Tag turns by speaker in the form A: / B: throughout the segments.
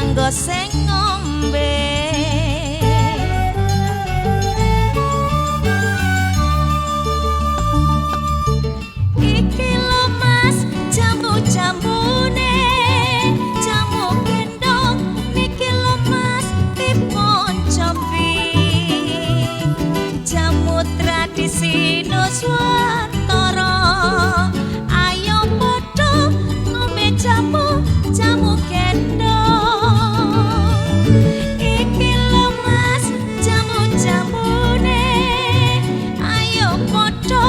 A: kanggo sing ngombe. Iki lho Mas jamu-jamune, jamu gendong niki lho Mas dipun cobi. Jamu tradisi Nuswantara, ayo padha ngombe jamu, jamu gendong. Iki lho Mas jamu-jamune, ayo padha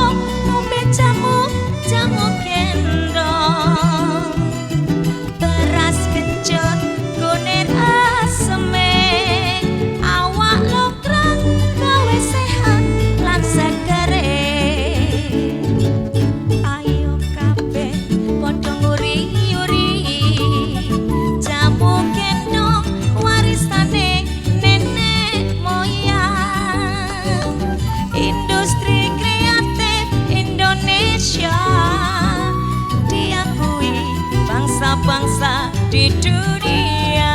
A: ngombe jamu, jamu gendong. Beras kecut kunir aseme, awak lokrang gawe sehat lan segere. Ayo kabeh padha nguri-uri, jamu gendong warisane nenek moyang. Industri kreatif Indonesia diakui bangsa-bangsa di dunia.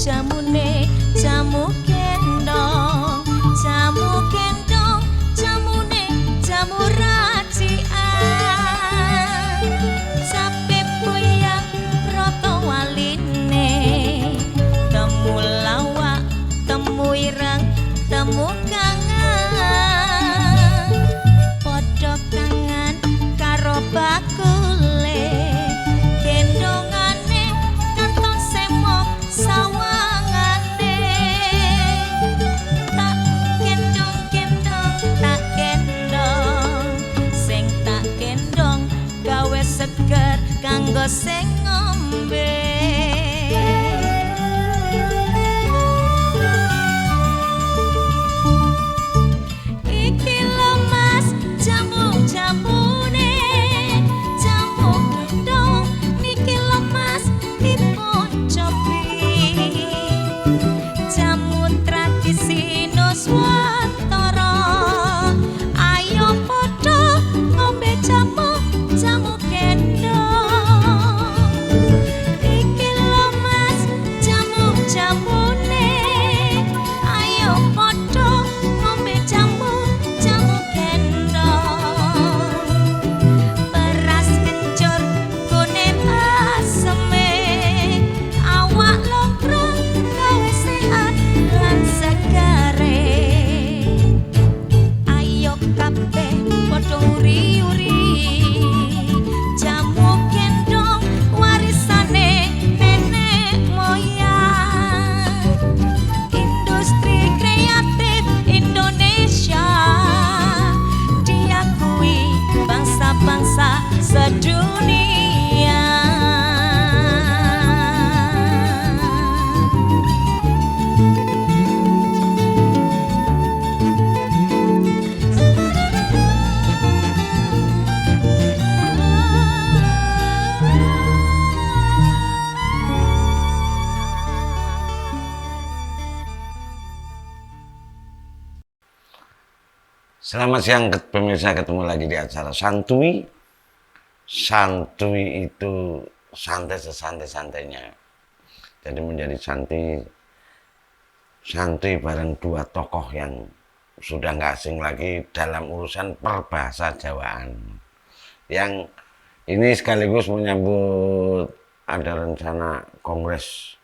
A: Jamu-jamune, jamu gendong, jamu gendong, jamune, jamu racikan. Sapi puyang roto waline, temu lawak, temu ireng, temu kangen. Padha kangen karo bakule, gendongane kantong semok sawangane. Tak gendong-gendong, tak gendong, sing tak gendong gawe seger kanggo sing ngombe. Iki lho Mas jamu-jamune, jamu gendong niki lho Mas dipun cobi. Jamu tradisi Nuswantara, ayo padha ngombe jamu, jamu gendong. Iki lho Mas jamu-jamune, ayo padha ngombe jamu, jamu gendong. Beras kencur kunir aseme, awak lokrang gawe sehat lan segere. Ayo kabeh padha uri-uri, jamu gendong warisane nenek moyang. Industri kreatif Indonesia diakui bangsa-bangsa sedunia.
B: Selamat siang pemirsa, ketemu lagi di acara Santuy. Santuy itu santai sesantai-santainya. Jadi menjadi santuy bareng dua tokoh yang sudah nggak asing lagi dalam urusan perbahasa Jawaan. Yang ini sekaligus menyambut ada rencana Kongres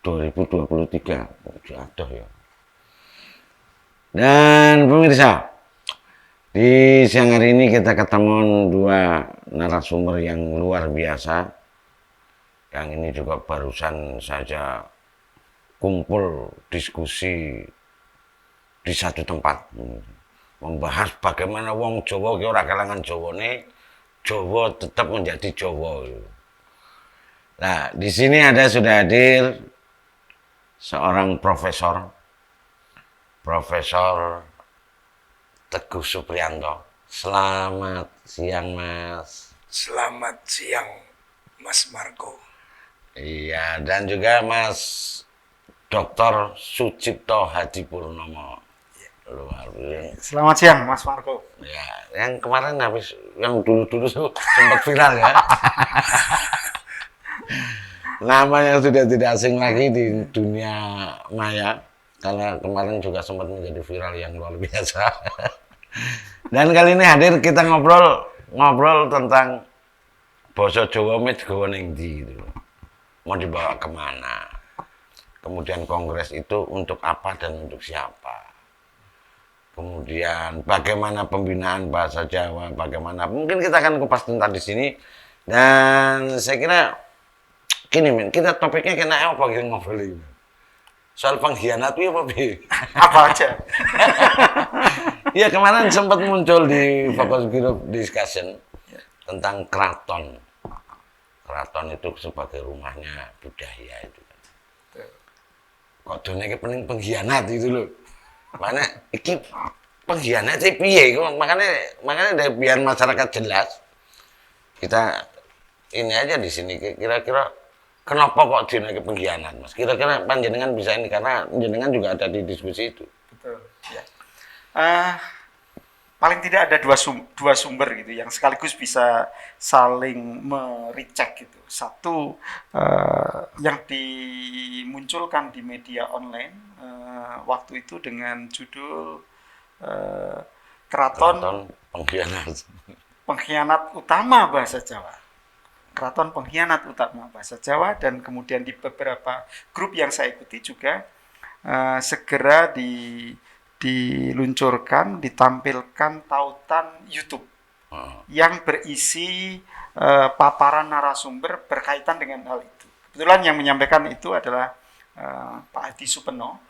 B: 2023. Aduh ya. Dan pemirsa, di siang hari ini kita ketemu dua narasumber yang luar biasa. Yang ini juga barusan saja kumpul diskusi di satu tempat, membahas bagaimana wong Jawa ki ora kalangan Jawane, Jawa tetap menjadi Jawa. Nah, di sini sudah hadir seorang Profesor Teguh Supriyanto. Selamat siang, Mas.
C: Selamat siang, Mas Marco.
B: Iya, dan juga Mas Dr. Sucipto Hadipurnomo. Luar biasa.
C: Selamat siang, Mas Marco.
B: Ya, yang kemarin yang dulu sempat viral ya. Nama yang sudah tidak asing lagi di dunia maya. Karena kemarin juga sempat menjadi viral yang luar biasa. Dan kali ini hadir kita ngobrol tentang basa Jawa digawa ning ndi gitu. Mau dibawa kemana? Kemudian kongres itu untuk apa dan untuk siapa? Kemudian bagaimana pembinaan bahasa Jawa, bagaimana mungkin kita akan kupas tuntas di sini. Dan saya kira gini, men, kita topiknya kena apa kita ngobrol ini? Soal pengkhianat itu apa, Bi?
C: Apa aja?
B: Ya, kemarin sempat muncul di Fokus Group Discussion tentang keraton. Keraton itu sebagai rumahnya budaya itu. Kok dunia ini pening pengkhianat itu loh. Mana iki pengkhianat sih piye? Makanya biar masyarakat jelas. Kita ini aja di sini kira-kira kenapa kok dunia ini pengkhianat, Mas? Kira-kira panjenengan bisa ini karena panjenengan juga ada di diskusi itu.
C: Betul. Ya. Paling tidak ada dua sumber gitu yang sekaligus bisa saling merecek gitu. Satu yang dimunculkan di media online waktu itu dengan judul Keraton Pengkhianat Utama Bahasa Jawa. Keraton Pengkhianat Utama Bahasa Jawa, dan kemudian di beberapa grup yang saya ikuti juga segera diluncurkan, ditampilkan tautan YouTube yang berisi paparan narasumber berkaitan dengan hal itu. Kebetulan yang menyampaikan itu adalah Pak Hadi Supeno.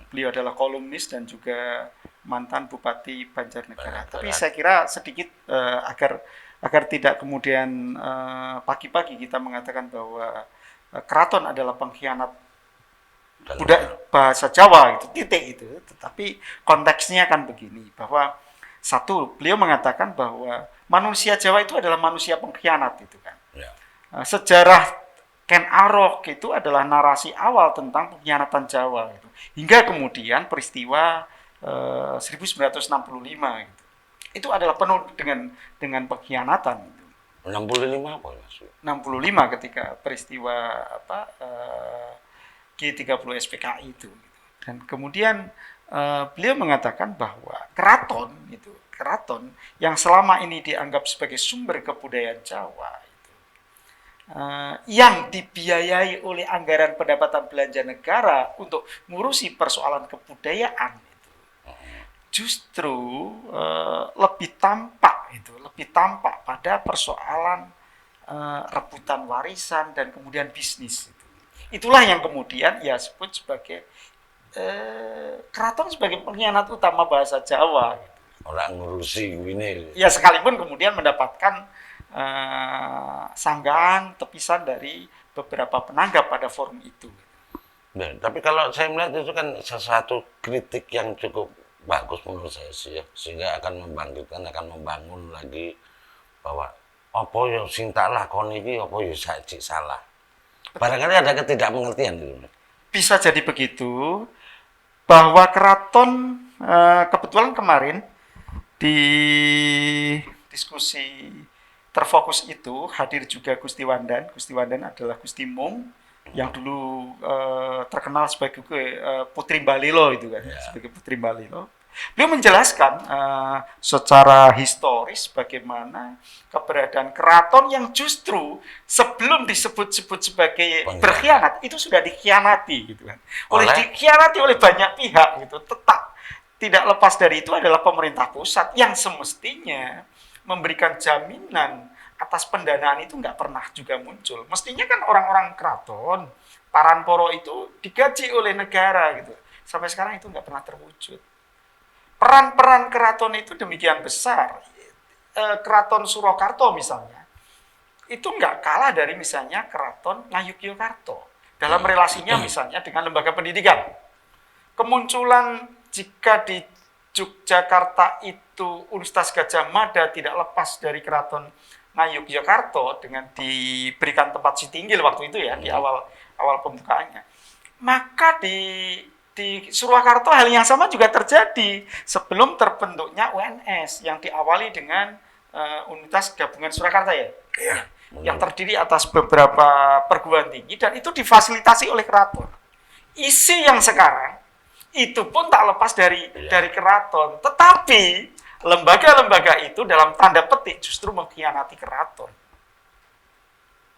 C: Beliau adalah kolumnis dan juga mantan Bupati Banjarnegara. Tapi saya kira sedikit agar tidak kemudian pagi-pagi kita mengatakan bahwa keraton adalah pengkhianat bahasa Jawa, itu titik itu. Tetapi konteksnya kan begini, bahwa satu, beliau mengatakan bahwa manusia Jawa itu adalah manusia pengkhianat itu kan. Ya. Sejarah Ken Arok itu adalah narasi awal tentang pengkhianatan Jawa itu. Hingga kemudian peristiwa 1965 gitu. Itu adalah penuh dengan pengkhianatan itu.
B: 65 apa maksudnya?
C: 65 ketika peristiwa G30 SPKI itu. Dan kemudian beliau mengatakan bahwa keraton yang selama ini dianggap sebagai sumber kebudayaan Jawa itu, yang dibiayai oleh anggaran pendapatan belanja negara untuk ngurusi persoalan kebudayaan itu, justru lebih tampak pada persoalan rebutan warisan dan kemudian bisnis. Itulah yang kemudian ia sebut sebagai keraton sebagai pengkhianat utama bahasa Jawa.
B: Orang ngurusi ini.
C: Ya, sekalipun kemudian mendapatkan sanggahan, tepisan dari beberapa penanggap pada forum itu.
B: Nah, tapi kalau saya melihat itu kan sesuatu kritik yang cukup bagus menurut saya sih ya, sehingga akan membangkitkan, akan membangun lagi bahwa apa ya sing tak lakoni iki apa ya saiki salah. Barangkali ada ketidakmengertian gitu.
C: Bisa jadi begitu, bahwa keraton kebetulan kemarin di diskusi terfokus itu hadir juga Gusti Wandan. Gusti Wandan adalah Gusti Mung yang dulu terkenal sebagai Putri Balilo itu kan, sebagai Putri Balilo. Beliau menjelaskan secara historis bagaimana keberadaan keraton yang justru sebelum disebut-sebut sebagai berkhianat itu sudah dikhianati gitu kan. Dikhianati oleh banyak pihak gitu. Tetap tidak lepas dari itu adalah pemerintah pusat yang semestinya memberikan jaminan atas pendanaan itu nggak pernah juga muncul. Mestinya kan orang-orang keraton Paranporo itu digaji oleh negara gitu. Sampai sekarang itu nggak pernah terwujud. Peran-peran keraton itu demikian besar. Keraton Surakarta misalnya, itu nggak kalah dari misalnya keraton Ngayogyakarta dalam relasinya misalnya dengan lembaga pendidikan. Kemunculan jika di Yogyakarta itu Universitas Gadjah Mada tidak lepas dari keraton Ngayogyakarta dengan diberikan tempat Sitinggil waktu itu ya di awal pembukaannya. Maka di Surakarta hal yang sama juga terjadi sebelum terbentuknya UNS yang diawali dengan Universitas Gabungan Surakarta ya.
D: Iya.
C: Yang terdiri atas beberapa perguruan tinggi dan itu difasilitasi oleh keraton. Isi yang sekarang itu pun tak lepas dari keraton, tetapi lembaga-lembaga itu dalam tanda petik justru mengkhianati keraton.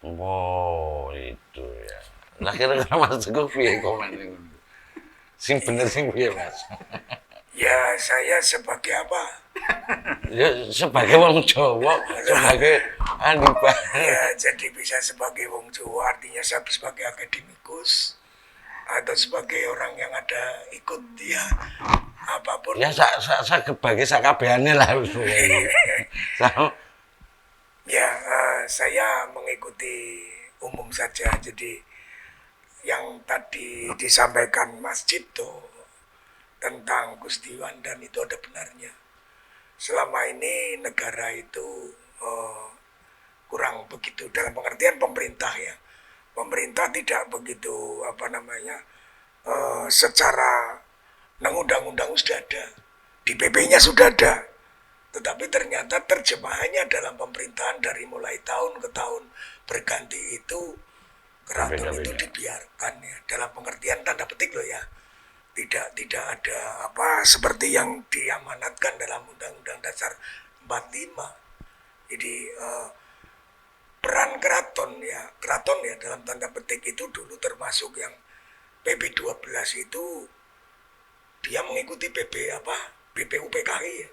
B: Oh, itu ya. Lah kira-kira Mas Teguh piye komen ini? Sing bener sing piye, Mas?
D: Ya, saya sebagai apa?
B: Ya sebagai wong Jawa, sebagai Pak.
D: Ya, jadi bisa sebagai wong Jawa, artinya saya sebagai akademikus atau sebagai orang yang ada ikut ya apapun.
B: Ya saya bagi sakabehane lah wis.
D: Ya, saya mengikuti umum saja. Jadi yang tadi disampaikan Mas Cipto tentang Gusti Wandan itu ada benarnya. Selama ini negara itu kurang begitu dalam pengertian pemerintah ya. Pemerintah tidak begitu secara undang-undang sudah ada, di PP-nya sudah ada. Tetapi ternyata terjemahannya dalam pemerintahan dari mulai tahun ke tahun berganti itu keraton itu dibiarkan ya dalam pengertian tanda petik loh ya. Tidak ada seperti yang diamanatkan dalam Undang-Undang Dasar 45. Jadi peran keraton ya dalam tanda petik itu dulu termasuk yang PP 12 itu dia mengikuti BPUPKI ya.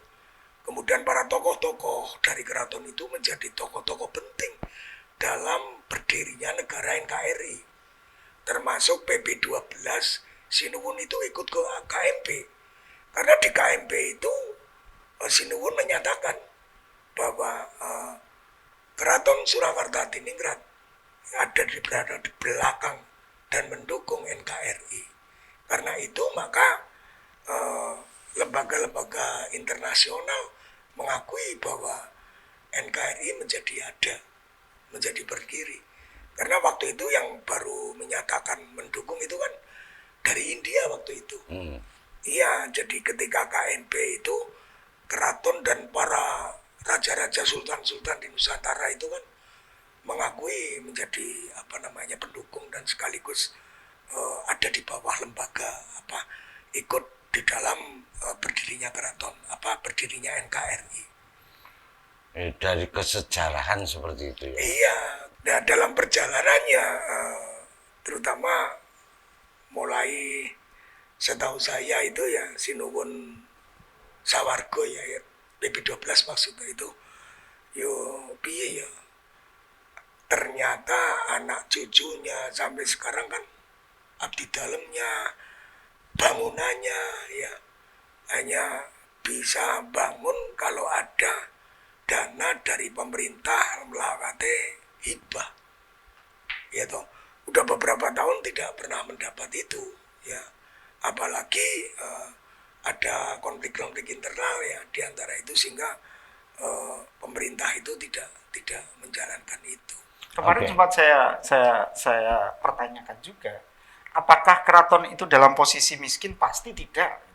D: Kemudian para tokoh-tokoh dari keraton itu menjadi tokoh-tokoh penting dalam berdirinya negara NKRI. Termasuk PP 12 Sinuwun itu ikut ke KMP. Karena di KMP itu Sinuwun menyatakan bahwa Keraton Surakarta Hadiningrat berada di belakang dan mendukung NKRI. Karena itu maka lembaga-lembaga internasional mengakui bahwa NKRI menjadi berdiri. Karena waktu itu yang baru menyatakan mendukung itu kan dari India waktu itu. Iya, jadi ketika KNP itu keraton dan para raja-raja sultan-sultan di Nusantara itu kan mengakui menjadi pendukung dan sekaligus ada di bawah lembaga ikut di dalam berdirinya keraton berdirinya NKRI.
B: Dari kesejarahan seperti itu ya.
D: Iya, nah, dalam perjalanannya terutama mulai setahu saya itu ya Sinuwun Sawargo ya PP 12 maksudnya itu yo piye ya ternyata anak cucunya sampai sekarang kan abdi dalamnya bangunannya ya hanya bisa bangun kalau ada dana dari pemerintah melalui hibah ya toh. Udah beberapa tahun tidak pernah mendapat itu ya, apalagi ada konflik-konflik internal ya di antara itu sehingga pemerintah itu tidak menjalankan itu.
C: Kemarin sempat saya pertanyakan juga, apakah keraton itu dalam posisi miskin? Pasti tidak,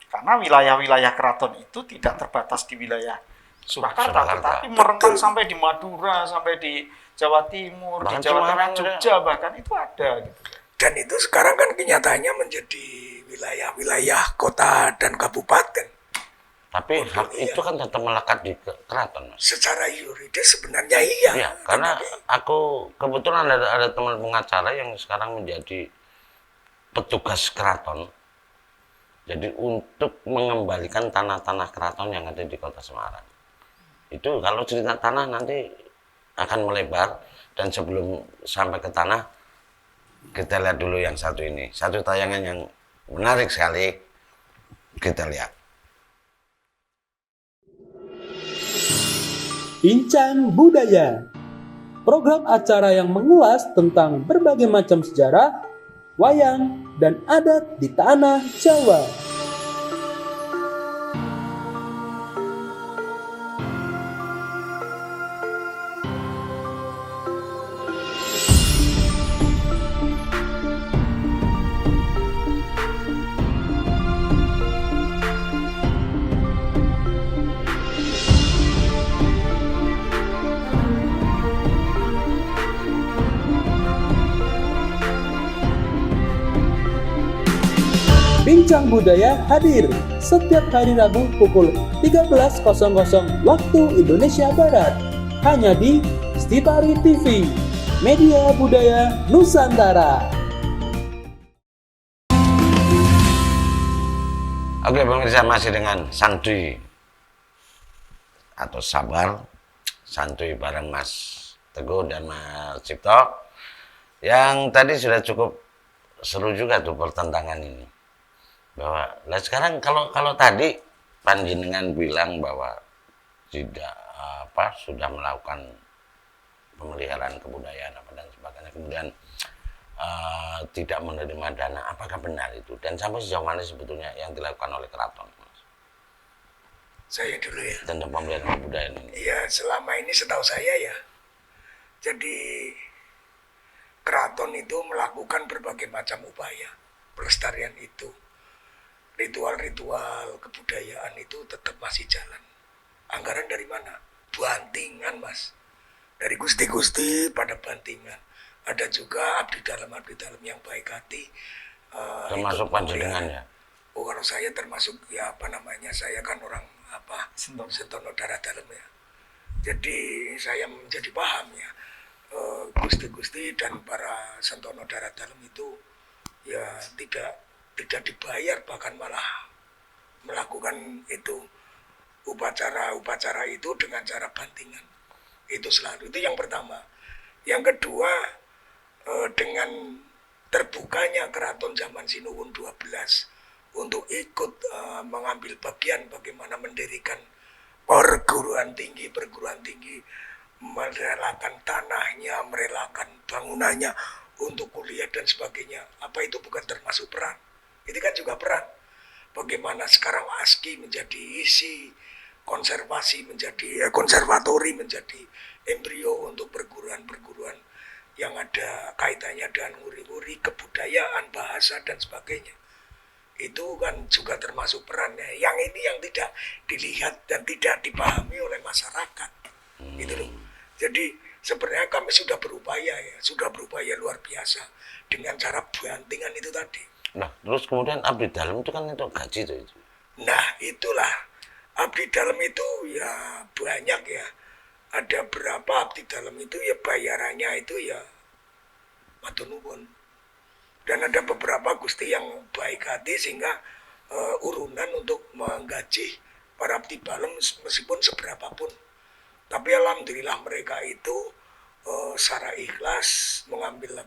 C: karena wilayah-wilayah keraton itu tidak terbatas di wilayah Surakarta, tetapi merentang sampai di Madura, sampai di Jawa Timur, bahkan di Jawa Tengah, Jogja bahkan itu ada gitu.
D: Dan itu sekarang kan kenyataannya menjadi wilayah-wilayah kota dan kabupaten.
B: Tapi hak itu kan tetap melekat di keraton, Mas.
D: Secara yuridis sebenarnya iya.
B: Iya, karena aku kebetulan ada teman pengacara yang sekarang menjadi petugas keraton. Jadi untuk mengembalikan tanah-tanah keraton yang ada di Kota Semarang. Itu kalau cerita tanah nanti akan melebar, dan sebelum sampai ke tanah Kita lihat dulu yang satu ini. Satu tayangan yang menarik sekali. Kita lihat.
E: Bincang Budaya, program acara yang mengulas tentang berbagai macam sejarah, wayang, dan adat di tanah Jawa. Bincang Budaya hadir setiap hari Rabu pukul 13.00 waktu Indonesia Barat. Hanya di Stipari TV, Media Budaya Nusantara.
B: Oke pemirsa, masih dengan Santuy atau Sabar Santuy bareng Mas Teguh dan Mas Cipto. Yang tadi sudah cukup seru juga tuh pertentangan ini. Bahwa nah sekarang kalau tadi panjenengan bilang bahwa tidak sudah melakukan pemeliharaan kebudayaan apa dan sebagainya, kemudian tidak menerima dana, apakah benar itu dan sampai sejauh mana sebetulnya yang dilakukan oleh keraton, Mas?
D: Saya dulu ya.
B: Tentang pemeliharaan kebudayaan ini.
D: Ya selama ini setahu saya ya, jadi keraton itu melakukan berbagai macam upaya pelestarian itu. Ritual-ritual kebudayaan itu tetap masih jalan. Anggaran dari mana? Bantingan, Mas. Dari gusti-gusti pada bantingan. Ada juga abdi dalam yang baik hati.
B: Termasuk panjenengan ya?
D: Oh, kalau saya termasuk ya saya kan orang Sentono Darah Dalam ya. Jadi saya menjadi paham ya. Gusti-gusti dan para Sentono Darah Dalam itu ya tidak dibayar, bahkan malah melakukan itu upacara itu dengan cara bantingan. Itu selalu, itu yang pertama. Yang kedua, dengan terbukanya keraton zaman Sinuwun 12 untuk ikut mengambil bagian bagaimana mendirikan perguruan tinggi, merelakan tanahnya, merelakan bangunannya untuk kuliah dan sebagainya. Apa itu bukan termasuk peran? Itu kan juga peran. Bagaimana sekarang ASKI menjadi isi, konservatori menjadi embrio untuk perguruan-perguruan yang ada kaitannya dengan nguri-nguri kebudayaan, bahasa dan sebagainya. Itu kan juga termasuk perannya. Yang ini yang tidak dilihat dan tidak dipahami oleh masyarakat. Gitu loh. Jadi sebenarnya kami sudah berupaya luar biasa dengan cara bantingan itu tadi.
B: Nah, terus kemudian abdi dalam itu kan itu gaji itu.
D: Nah, itulah abdi dalam itu ya banyak ya. Ada berapa abdi dalam itu ya bayarannya itu ya matur nuwun. Dan ada beberapa gusti yang baik hati sehingga urunan untuk menggaji para abdi dalam meskipun seberapapun. Tapi alhamdulillah mereka itu secara ikhlas mengambil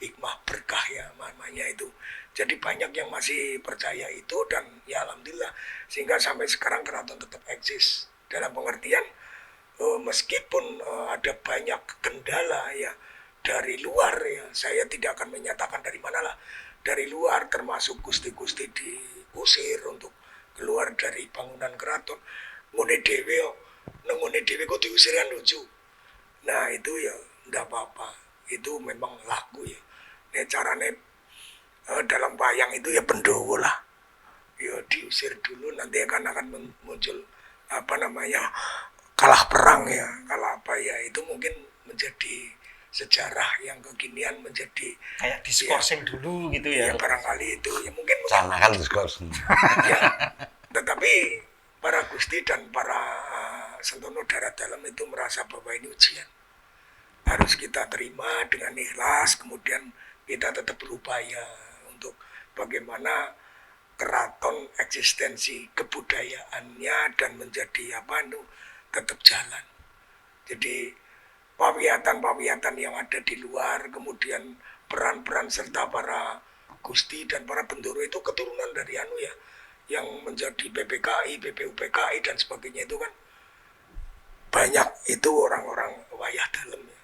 D: hikmah berkah ya namanya itu. Jadi banyak yang masih percaya itu dan ya alhamdulillah sehingga sampai sekarang keraton tetap eksis. Dalam pengertian meskipun ada banyak kendala ya dari luar ya, saya tidak akan menyatakan dari mana lah. Dari luar termasuk gusti-gusti diusir untuk keluar dari bangunan keraton. Ngene dhewe kok diusir kan lucu. Nah itu ya enggak apa-apa. Itu memang laku ya. Caranya dalam wayang itu ya pendowo lah. Ya diusir dulu nanti akan muncul kalah perang ya, kalah apa ya, itu mungkin menjadi sejarah yang kekinian menjadi
C: kayak diskorsing ya, dulu gitu ya.
D: Ya barangkali itu ya mungkin
B: sama kan diskorsing.
D: Ya, tetapi para gusti dan para Sentono Darah Dalam itu merasa bahwa ini ujian. Harus kita terima dengan ikhlas, kemudian kita tetap berupaya untuk bagaimana keraton eksistensi kebudayaannya dan menjadi tetap jalan. Jadi pawiatan-pawiatan yang ada di luar, kemudian peran-peran serta para gusti dan para bendoro itu keturunan dari yang menjadi BPKI, BPUPKI dan sebagainya itu kan banyak itu orang-orang wayah dalam ya.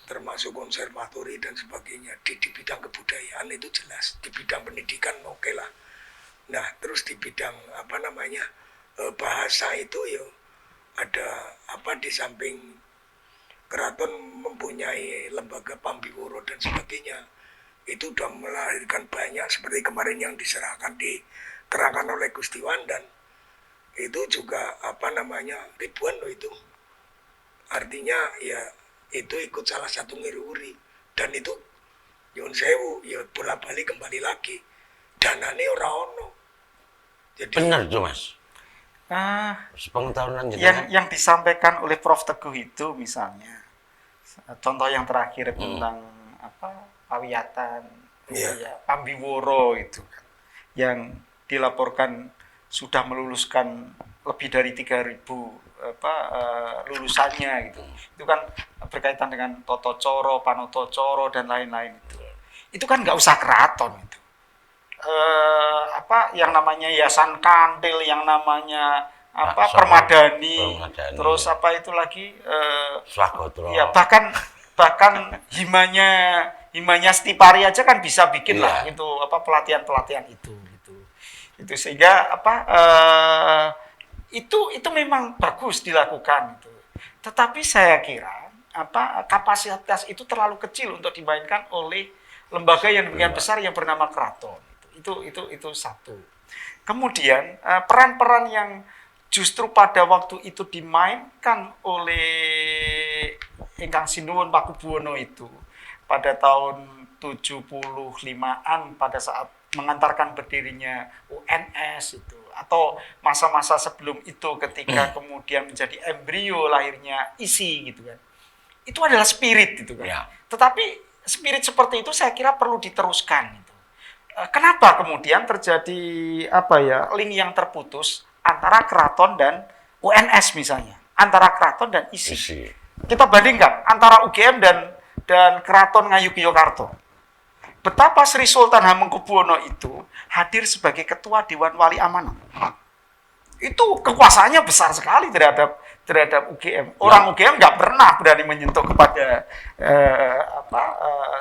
D: Termasuk konservatori dan sebagainya di bidang kebudayaan itu jelas, di bidang pendidikan oke lah. Nah terus di bidang bahasa itu ya ada di samping keraton mempunyai lembaga Pambiworo dan sebagainya, itu sudah melahirkan banyak seperti kemarin yang diterangkan oleh Gusti Wandan, itu juga ribuan loh itu. Artinya ya itu ikut salah satu ngiru-uri, dan itu nyuwun sewu ya bolak-balik kembali lagi danane ora ono. Jadi
B: Benar tuh Mas. Sepengetahuan
C: Yang disampaikan oleh Prof Teguh itu misalnya contoh yang terakhir tentang pawiyatan ya, Pambiworo itu kan, yang dilaporkan sudah meluluskan lebih dari 3.000 lulusannya gitu. Itu kan berkaitan dengan Toto Coro, Panoto Coro dan lain-lain itu kan nggak usah keraton itu. Yang namanya Yayasan Kantil, yang namanya Permadani, terus itu lagi
B: Swagotro.
C: Ya bahkan himanya Stipari aja kan bisa bikin lah itu pelatihan itu gitu. Itu sehingga itu memang bagus dilakukan itu. Tetapi saya kira kapasitas itu terlalu kecil untuk dimainkan oleh lembaga yang demikian besar yang bernama keraton. Itu satu. Kemudian peran-peran yang justru pada waktu itu dimainkan oleh Ingkang Sinuwun Pakubuwono itu pada tahun 75-an pada saat mengantarkan berdirinya UNS itu, atau masa-masa sebelum itu ketika kemudian menjadi embrio lahirnya ISI gitu kan. Itu adalah spirit gitu kan. Ya. Tetapi spirit seperti itu saya kira perlu diteruskan gitu. Kenapa kemudian terjadi link yang terputus antara keraton dan UNS misalnya, antara keraton dan ISI. Kita bandingkan antara UGM dan keraton Ngayogyakarta. Betapa Sri Sultan Hamengkubuwono itu hadir sebagai ketua Dewan Wali Amanat. Itu kekuasaannya besar sekali terhadap UGM. Orang UGM nggak pernah berani menyentuh kepada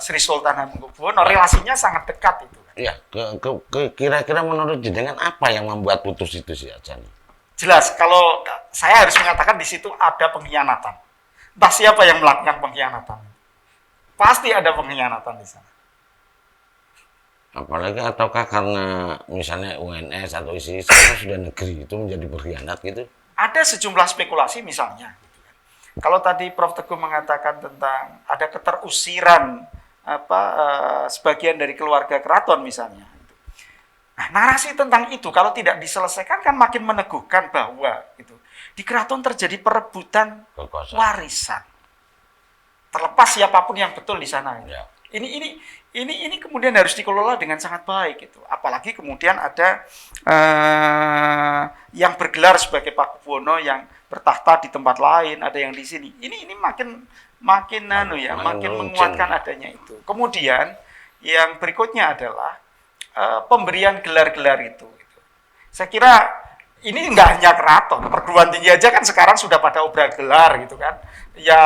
C: Sri Sultan Hamengkubuwono. Relasinya sangat dekat itu.
B: Ya, kira-kira menurut jenengan apa yang membuat putus itu sih Ajan?
C: Jelas, kalau saya harus mengatakan di situ ada pengkhianatan. Entah siapa yang melakukan pengkhianatan. Pasti ada pengkhianatan di sana.
B: Apalagi ataukah karena misalnya UNS atau ISI sekarang sudah negeri itu menjadi berkhianat gitu?
C: Ada sejumlah spekulasi misalnya. Kalau tadi Prof Teguh mengatakan tentang ada keterusiran sebagian dari keluarga keraton misalnya. Nah, narasi tentang itu kalau tidak diselesaikan kan makin meneguhkan bahwa di keraton terjadi perebutan warisan. Terlepas siapapun yang betul di sana. Ya. Ini kemudian harus dikelola dengan sangat baik gitu. Apalagi kemudian ada yang bergelar sebagai Pakubuwono yang bertahta di tempat lain, ada yang di sini. Ini makin menguatkan adanya itu. Kemudian yang berikutnya adalah pemberian gelar-gelar itu. Saya kira ini nggak hanya keraton, perguruan tinggi aja kan sekarang sudah pada obral gelar gitu kan. Ya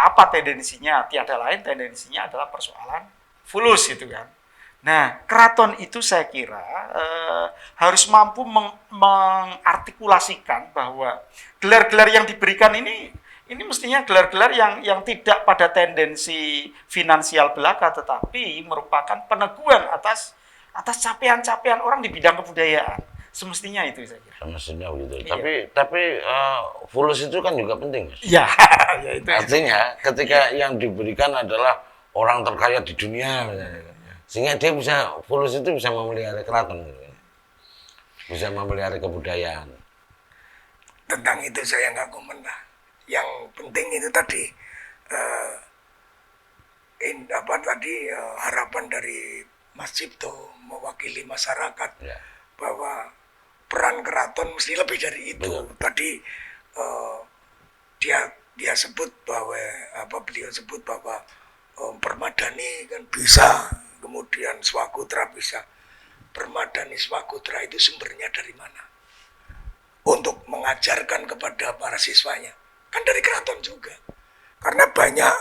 C: apa tendensinya? Tiada lain tendensinya adalah persoalan fulus gitu kan. Nah, keraton itu saya kira harus mampu mengartikulasikan bahwa gelar-gelar yang diberikan ini mestinya gelar-gelar yang tidak pada tendensi finansial belaka, tetapi merupakan peneguhan atas capaian-capaian orang di bidang kebudayaan. Semestinya itu saya kira.
B: Semestinya begitu. Iya. Tapi fulus itu kan juga penting, Mas.
C: Iya, ya itu.
B: Artinya ketika yang diberikan adalah orang terkaya di dunia, sehingga dia fulus itu bisa memelihara keraton, bisa memelihara kebudayaan.
D: Tentang itu saya nggak komen lah. Yang penting itu tadi harapan dari Mas Cipto mewakili masyarakat bahwa peran keraton mesti lebih dari itu. Betul. Tadi dia sebut bahwa beliau sebut bahwa Permadani kan bisa, kemudian Swakutra bisa. Permadani Swakutra itu sumbernya dari mana? Untuk mengajarkan kepada para siswanya, kan dari keraton juga. Karena banyak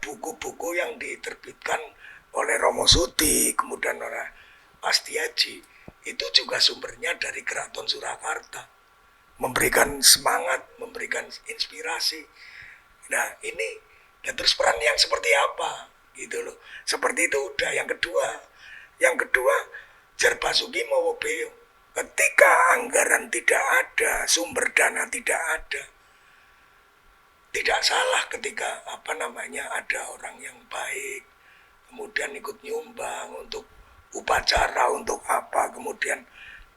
D: buku-buku yang diterbitkan oleh Romo Suti, kemudian oleh Astiaji, itu juga sumbernya dari Keraton Surakarta. Memberikan semangat, memberikan inspirasi. Nah ini, dan terus peran yang seperti apa? Gitu loh. Seperti itu udah. Yang kedua, Jarbasugi Mowobeyo. Ketika anggaran tidak ada, sumber dana tidak ada, tidak salah ketika ada orang yang baik, kemudian ikut nyumbang untuk upacara, untuk apa, kemudian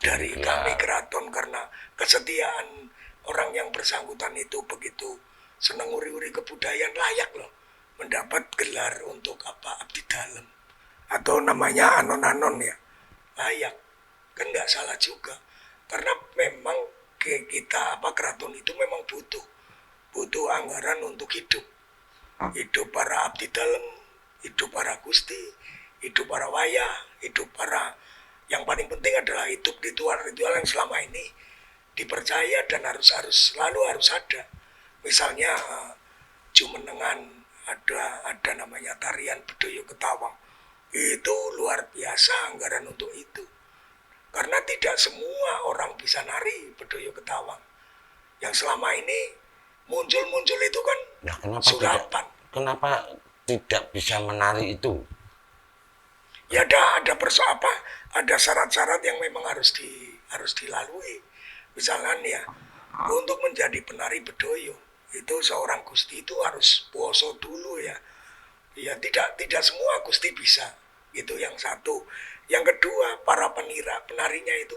D: dari kami keraton karena kesetiaan orang yang bersangkutan itu begitu senang uri-uri kebudayaan, layak loh mendapat gelar untuk abdi dalam atau namanya anon-anon ya, layak. Kan nggak salah juga, karena memang kita keraton itu memang butuh anggaran untuk hidup para abdi dalam, hidup para gusti, hidup para wayah, hidup para, yang paling penting adalah hidup ritual-ritual yang selama ini dipercaya dan harus selalu harus ada. Misalnya Jumenengan ada namanya tarian Bedoyo Ketawang, itu luar biasa anggaran untuk itu. Karena tidak semua orang bisa nari Bedoyo Ketawang. Yang selama ini muncul itu kan surapan.
B: Kenapa tidak bisa menari itu?
D: Ya ada syarat-syarat yang memang harus dilalui. Misalnya ya, untuk menjadi penari Bedoyo itu seorang gusti itu harus puasa dulu ya. Ya tidak semua gusti bisa. Itu yang satu. Yang kedua, para penarinya itu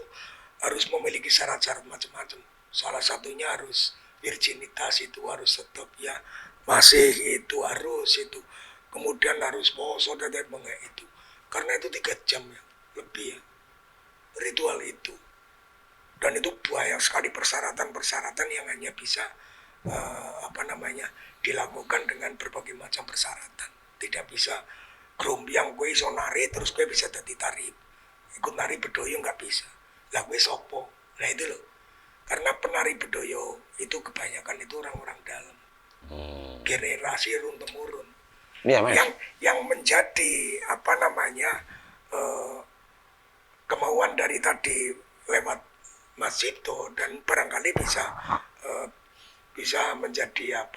D: harus memiliki syarat-syarat macam-macam. Salah satunya harus virginitas, itu harus tetap ya. Masih itu harus itu. Kemudian harus poso dan itu. Karena itu 3 jam ya, lebih ya. Ritual itu. Dan itu banyak sekali persyaratan-persyaratan yang hanya bisa dilakukan dengan berbagai macam persyaratan. Tidak bisa grombyang gue iso nari terus gue bisa jadi tari ikut nari Bedoyo, nggak bisa. Lah gue sopo. Nah itu loh, karena penari Bedoyo itu kebanyakan itu orang-orang dalam, generasi turun temurun
B: ya,
D: yang menjadi kemauan dari tadi lewat Mas Cipto, dan barangkali bisa menjadi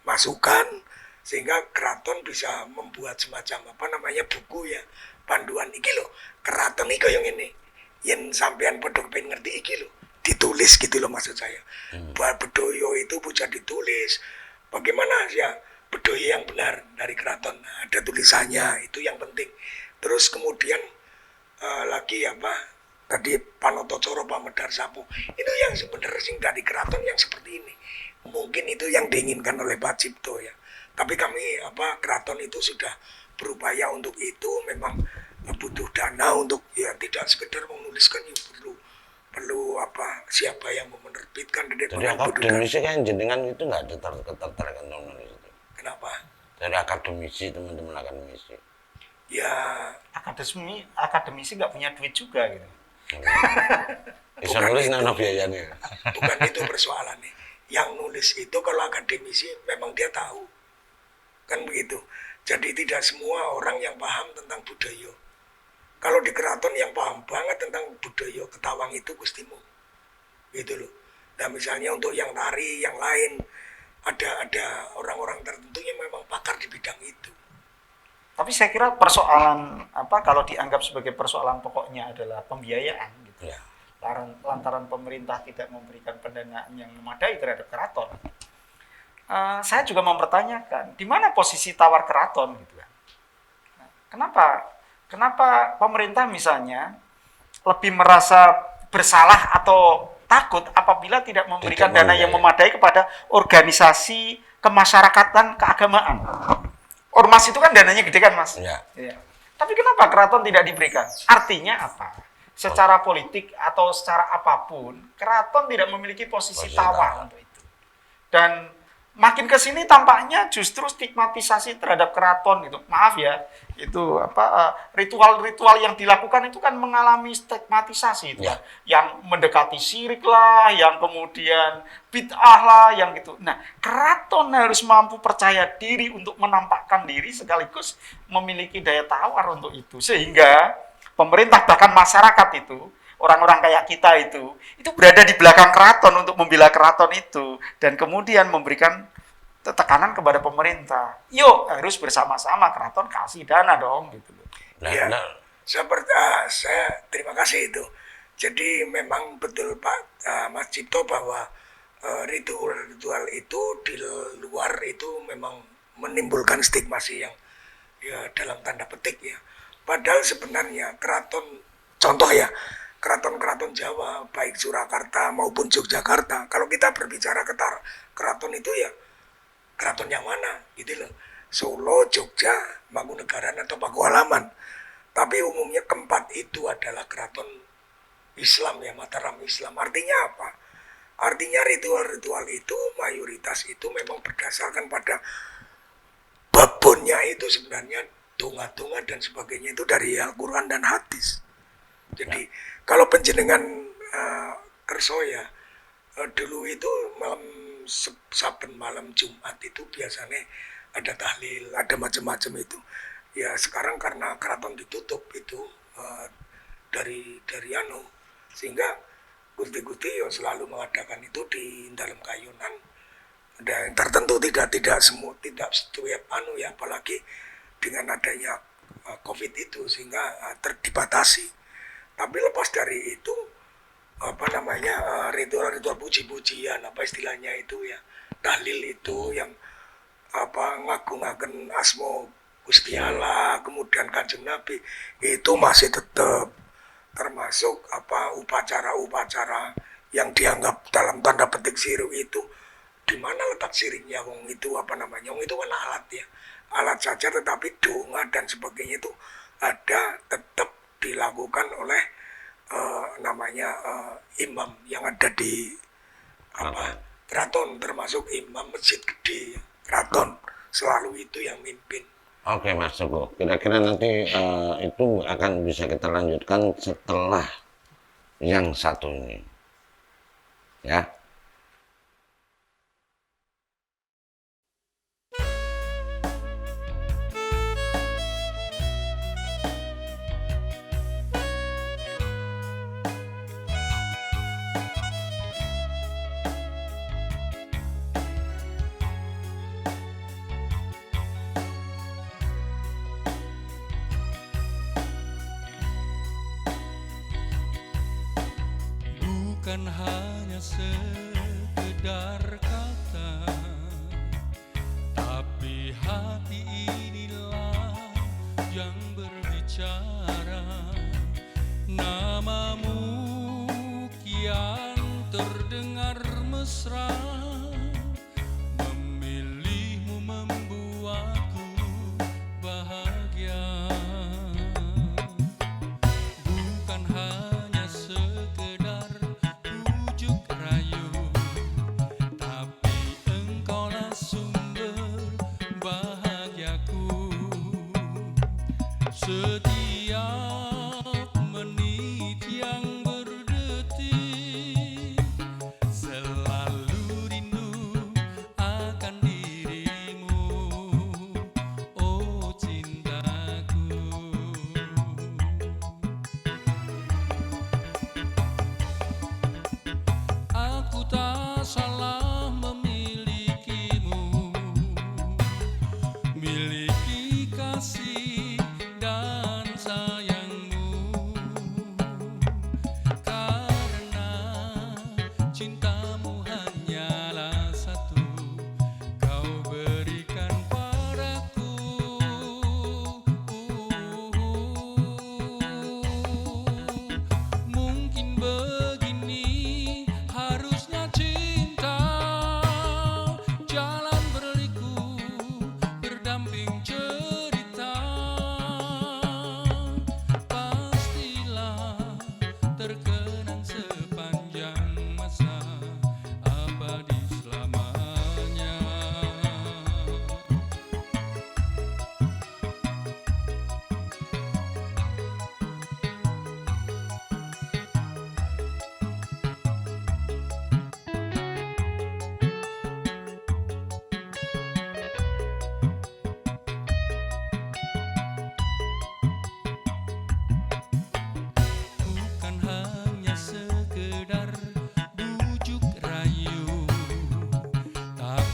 D: masukan sehingga keraton bisa membuat semacam buku ya, panduan iki lho, keraton iki kaya ngene. Yen sampean padha pengen ngerti iki lho, ditulis gitu loh maksud saya. Bahwa Bedoyo itu bisa ditulis. Bagaimana ya Bedoyo yang benar dari keraton? Nah, ada tulisannya, itu yang penting. Terus kemudian lagi tadi Panoto Coro Pamedar Sapu. Itu yang sebenarnya dari keraton yang seperti ini. Mungkin itu yang diinginkan oleh Pak Cipto ya. Tapi kami keraton itu sudah berupaya untuk itu, memang butuh dana untuk ya tidak sekedar menuliskan, ya perlu siapa yang menerbitkan
B: dari akademisi kan jenengan itu nggak ada ketertarikan nulis itu.
D: Kenapa?
B: Dari akademisi, teman-teman akademisi.
D: Ya
C: akademisi nggak punya duit juga gitu.
B: Bisa nulis nana biayanya.
D: Bukan itu persoalannya. Yang nulis itu kalau akademisi memang dia tahu. Kan begitu. Jadi tidak semua orang yang paham tentang budaya. Kalau di keraton yang paham banget tentang budaya Ketawang itu Gustimu. Gitu loh. Nah misalnya untuk yang tari, yang lain, ada orang-orang tertentu yang memang pakar di bidang itu.
C: Tapi saya kira persoalan kalau dianggap sebagai persoalan pokoknya adalah pembiayaan gitu.
B: Ya.
C: Lantaran pemerintah tidak memberikan pendanaan yang memadai terhadap keraton. Saya juga mempertanyakan di mana posisi tawar keraton gitu kan. Kenapa pemerintah misalnya lebih merasa bersalah atau takut apabila tidak memberikan dana yang memadai kepada organisasi kemasyarakatan keagamaan. Ormas itu kan dananya gede kan, Mas?
B: Ya.
C: Ya. Tapi kenapa keraton tidak diberikan? Artinya apa? Secara politik atau secara apapun, keraton tidak memiliki posisi tawar untuk itu. Dan makin ke sini tampaknya justru stigmatisasi terhadap keraton gitu. Maaf ya, itu ritual-ritual yang dilakukan itu kan mengalami stigmatisasi itu.
B: Ya.
C: Yang mendekati syirik lah, yang kemudian bid'ah lah, yang gitu. Nah, keraton harus mampu percaya diri untuk menampakkan diri sekaligus memiliki daya tawar untuk itu. Sehingga pemerintah bahkan masyarakat itu, orang-orang kayak kita itu berada di belakang keraton untuk membela keraton itu dan kemudian memberikan tekanan kepada pemerintah. Yuk, harus bersama-sama keraton kasih dana dong gitu loh.
D: Ya, seperti saya terima kasih itu. Jadi memang betul Pak Mas Cipto bahwa ritual-ritual itu di luar itu memang menimbulkan stigmasi yang ya dalam tanda petik ya. Padahal sebenarnya keraton, contoh ya, keraton-keraton Jawa, baik Surakarta maupun Yogyakarta, kalau kita berbicara keraton itu ya, keraton yang mana, gitu loh. Solo, Jogja, Mangkunegaran atau Pakualaman. Tapi umumnya keempat itu adalah keraton Islam ya, Mataram Islam. Artinya apa? Artinya ritual-ritual itu, mayoritas itu memang berdasarkan pada babonnya itu sebenarnya donga-donga dan sebagainya itu dari Al-Quran dan hadis. Jadi kalau penjenengan kerso ya, dulu itu saben malam Jumat itu biasanya ada tahlil, ada macam-macam itu. Ya sekarang karena keraton ditutup itu dari sehingga gusti-gusti ya selalu mengadakan itu di dalam kayunan. Dan tertentu tidak semua, tidak setiap ya, apalagi dengan adanya COVID itu sehingga dibatasi. Tapi lepas dari itu ritual-ritual puji-pujian istilahnya itu ya, tahlil itu yang ngagung-ngagung asmo Gusti Allah, kemudian Kanjeng Nabi itu masih tetap termasuk upacara-upacara yang dianggap dalam tanda petik syirik itu. Di mana letak syiriknya? Wong itu wong itu kan alat ya, alat saja, tetapi doa dan sebagainya itu ada, tetap dilakukan oleh imam yang ada di keraton, termasuk imam masjid gede keraton, selalu itu yang mimpin.
B: Oke Mas Teguh, kira-kira nanti itu akan bisa kita lanjutkan setelah yang satu ini ya.
F: Bukan hanya sekedar kata, tapi hati inilah yang berbicara. Namamu kian terdengar mesra, memilihmu membuatku bahagia. Bukan hanya sekedar bujuk rayu, tapi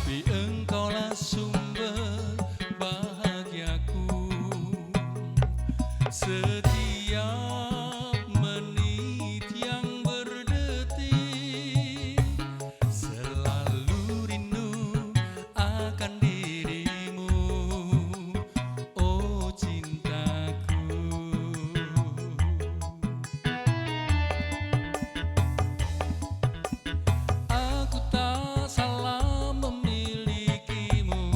F: tapi engkaulah sumber bahagiaku. Setiap menit yang berdetik selalu rindu akan dirimu, oh cintaku. Aku tak salah memilikimu,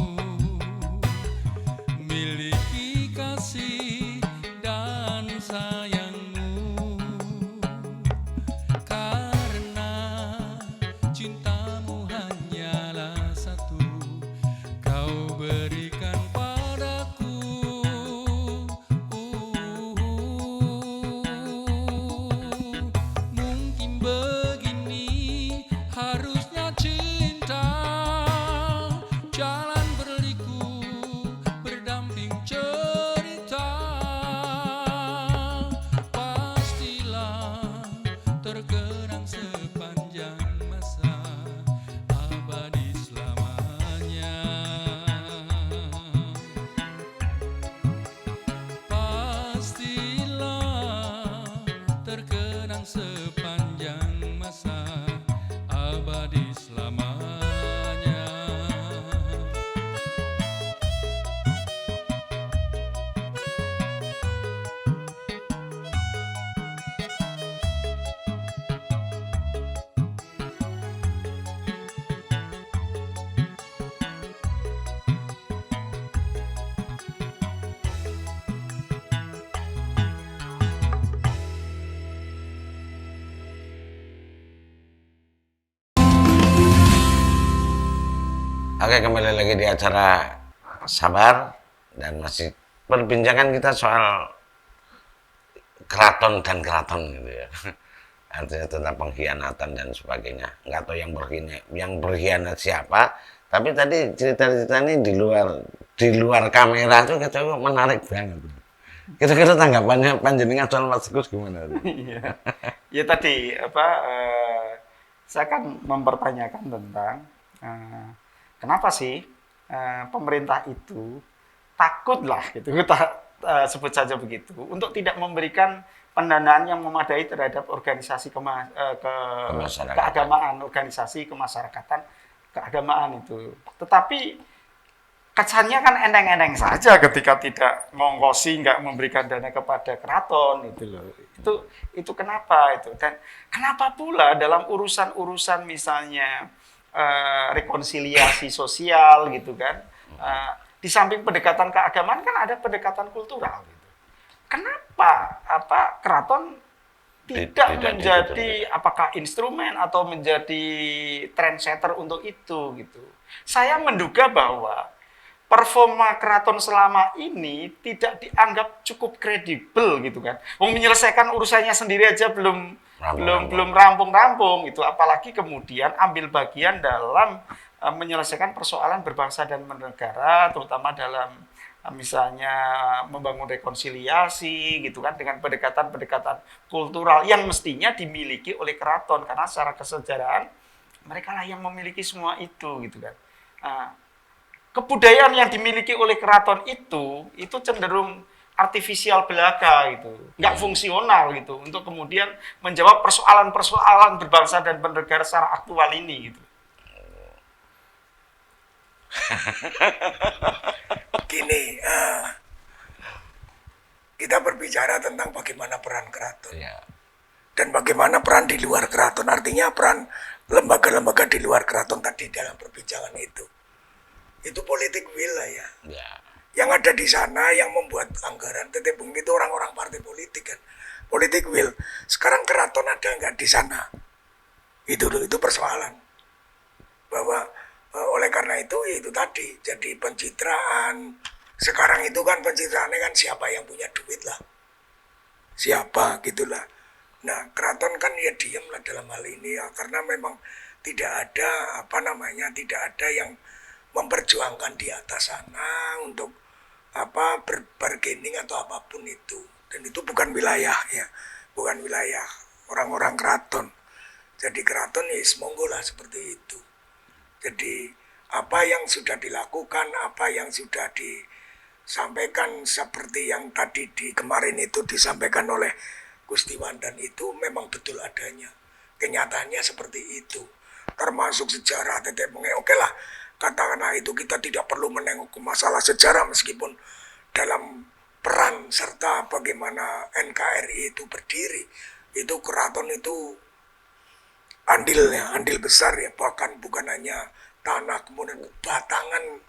F: miliki kasih dan sayangmu, karena cintamu hanyalah satu kau berikan padaku. Mungkin begini harusnya cinta, jalan berliku berdamping cerita. Pastilah terkenang sepanjang masa, abadi selamanya. Pastilah terkenang sepanjang masa, abadi selamanya.
B: Oke, kembali lagi di acara Sabar dan masih perbincangan kita soal keraton dan keraton gitu ya. Artinya tentang pengkhianatan dan sebagainya. Nggak tahu yang berkhianat siapa, tapi tadi cerita-cerita ini di luar kamera tuh kata menarik banget. Kira-kira tanggapannya panjenengan soal Mas Gus gimana?
C: Iya. Ya tadi saya kan mempertanyakan tentang kenapa sih pemerintah itu takutlah gitu, sebut saja begitu, untuk tidak memberikan pendanaan yang memadai terhadap organisasi keagamaan, organisasi kemasyarakatan, keagamaan itu. Tetapi kesannya kan enteng-enteng saja ketika tidak mengongkosi, nggak memberikan dana kepada keraton itu loh. Itu kenapa itu? Dan kenapa pula dalam urusan-urusan misalnya rekonsiliasi sosial gitu kan, di samping pendekatan keagamaan kan ada pendekatan kultural gitu. Kenapa keraton tidak menjadi apakah instrumen atau menjadi trendsetter untuk itu gitu? Saya menduga bahwa performa keraton selama ini tidak dianggap cukup kredibel gitu kan. Menyelesaikan urusannya sendiri aja belum rampung-rampung gitu, apalagi kemudian ambil bagian dalam menyelesaikan persoalan berbangsa dan bernegara, terutama dalam misalnya membangun rekonsiliasi gitu kan, dengan pendekatan-pendekatan kultural yang mestinya dimiliki oleh keraton, karena secara kesejarahan mereka lah yang memiliki semua itu gitu kan. Kebudayaan yang dimiliki oleh keraton itu cenderung artifisial belaka gitu, nggak fungsional gitu untuk kemudian menjawab persoalan-persoalan berbangsa dan bernegara secara aktual ini gitu.
D: Gini, kita berbicara tentang bagaimana peran keraton dan bagaimana peran di luar keraton. Artinya peran lembaga-lembaga di luar keraton tadi dalam perbincangan itu politik wilayah. Yang ada di sana yang membuat anggaran tetepung itu orang-orang partai politik kan, politik will. Sekarang keraton ada nggak di sana? Itu persoalan. Bahwa oleh karena itu tadi jadi pencitraan. Sekarang itu kan pencitraannya kan siapa yang punya duit lah, siapa gitulah. Nah keraton kan ya diam lah dalam hal ini ya, karena memang tidak ada tidak ada yang memperjuangkan di atas sana untuk bargaining atau apapun itu. Dan itu bukan wilayah ya, bukan wilayah orang-orang keraton. Jadi keraton ya monggo lah seperti itu. Jadi apa yang sudah dilakukan, apa yang sudah disampaikan seperti yang tadi kemarin itu disampaikan oleh Gusti Wandan itu memang betul adanya. Kenyataannya seperti itu. Termasuk sejarah tetek bengek. Oke lah, katakanlah itu kita tidak perlu menengok ke masalah sejarah meskipun dalam peran serta bagaimana NKRI itu berdiri, itu keraton itu andil besar ya, bahkan bukan hanya tanah, kemudian batangan,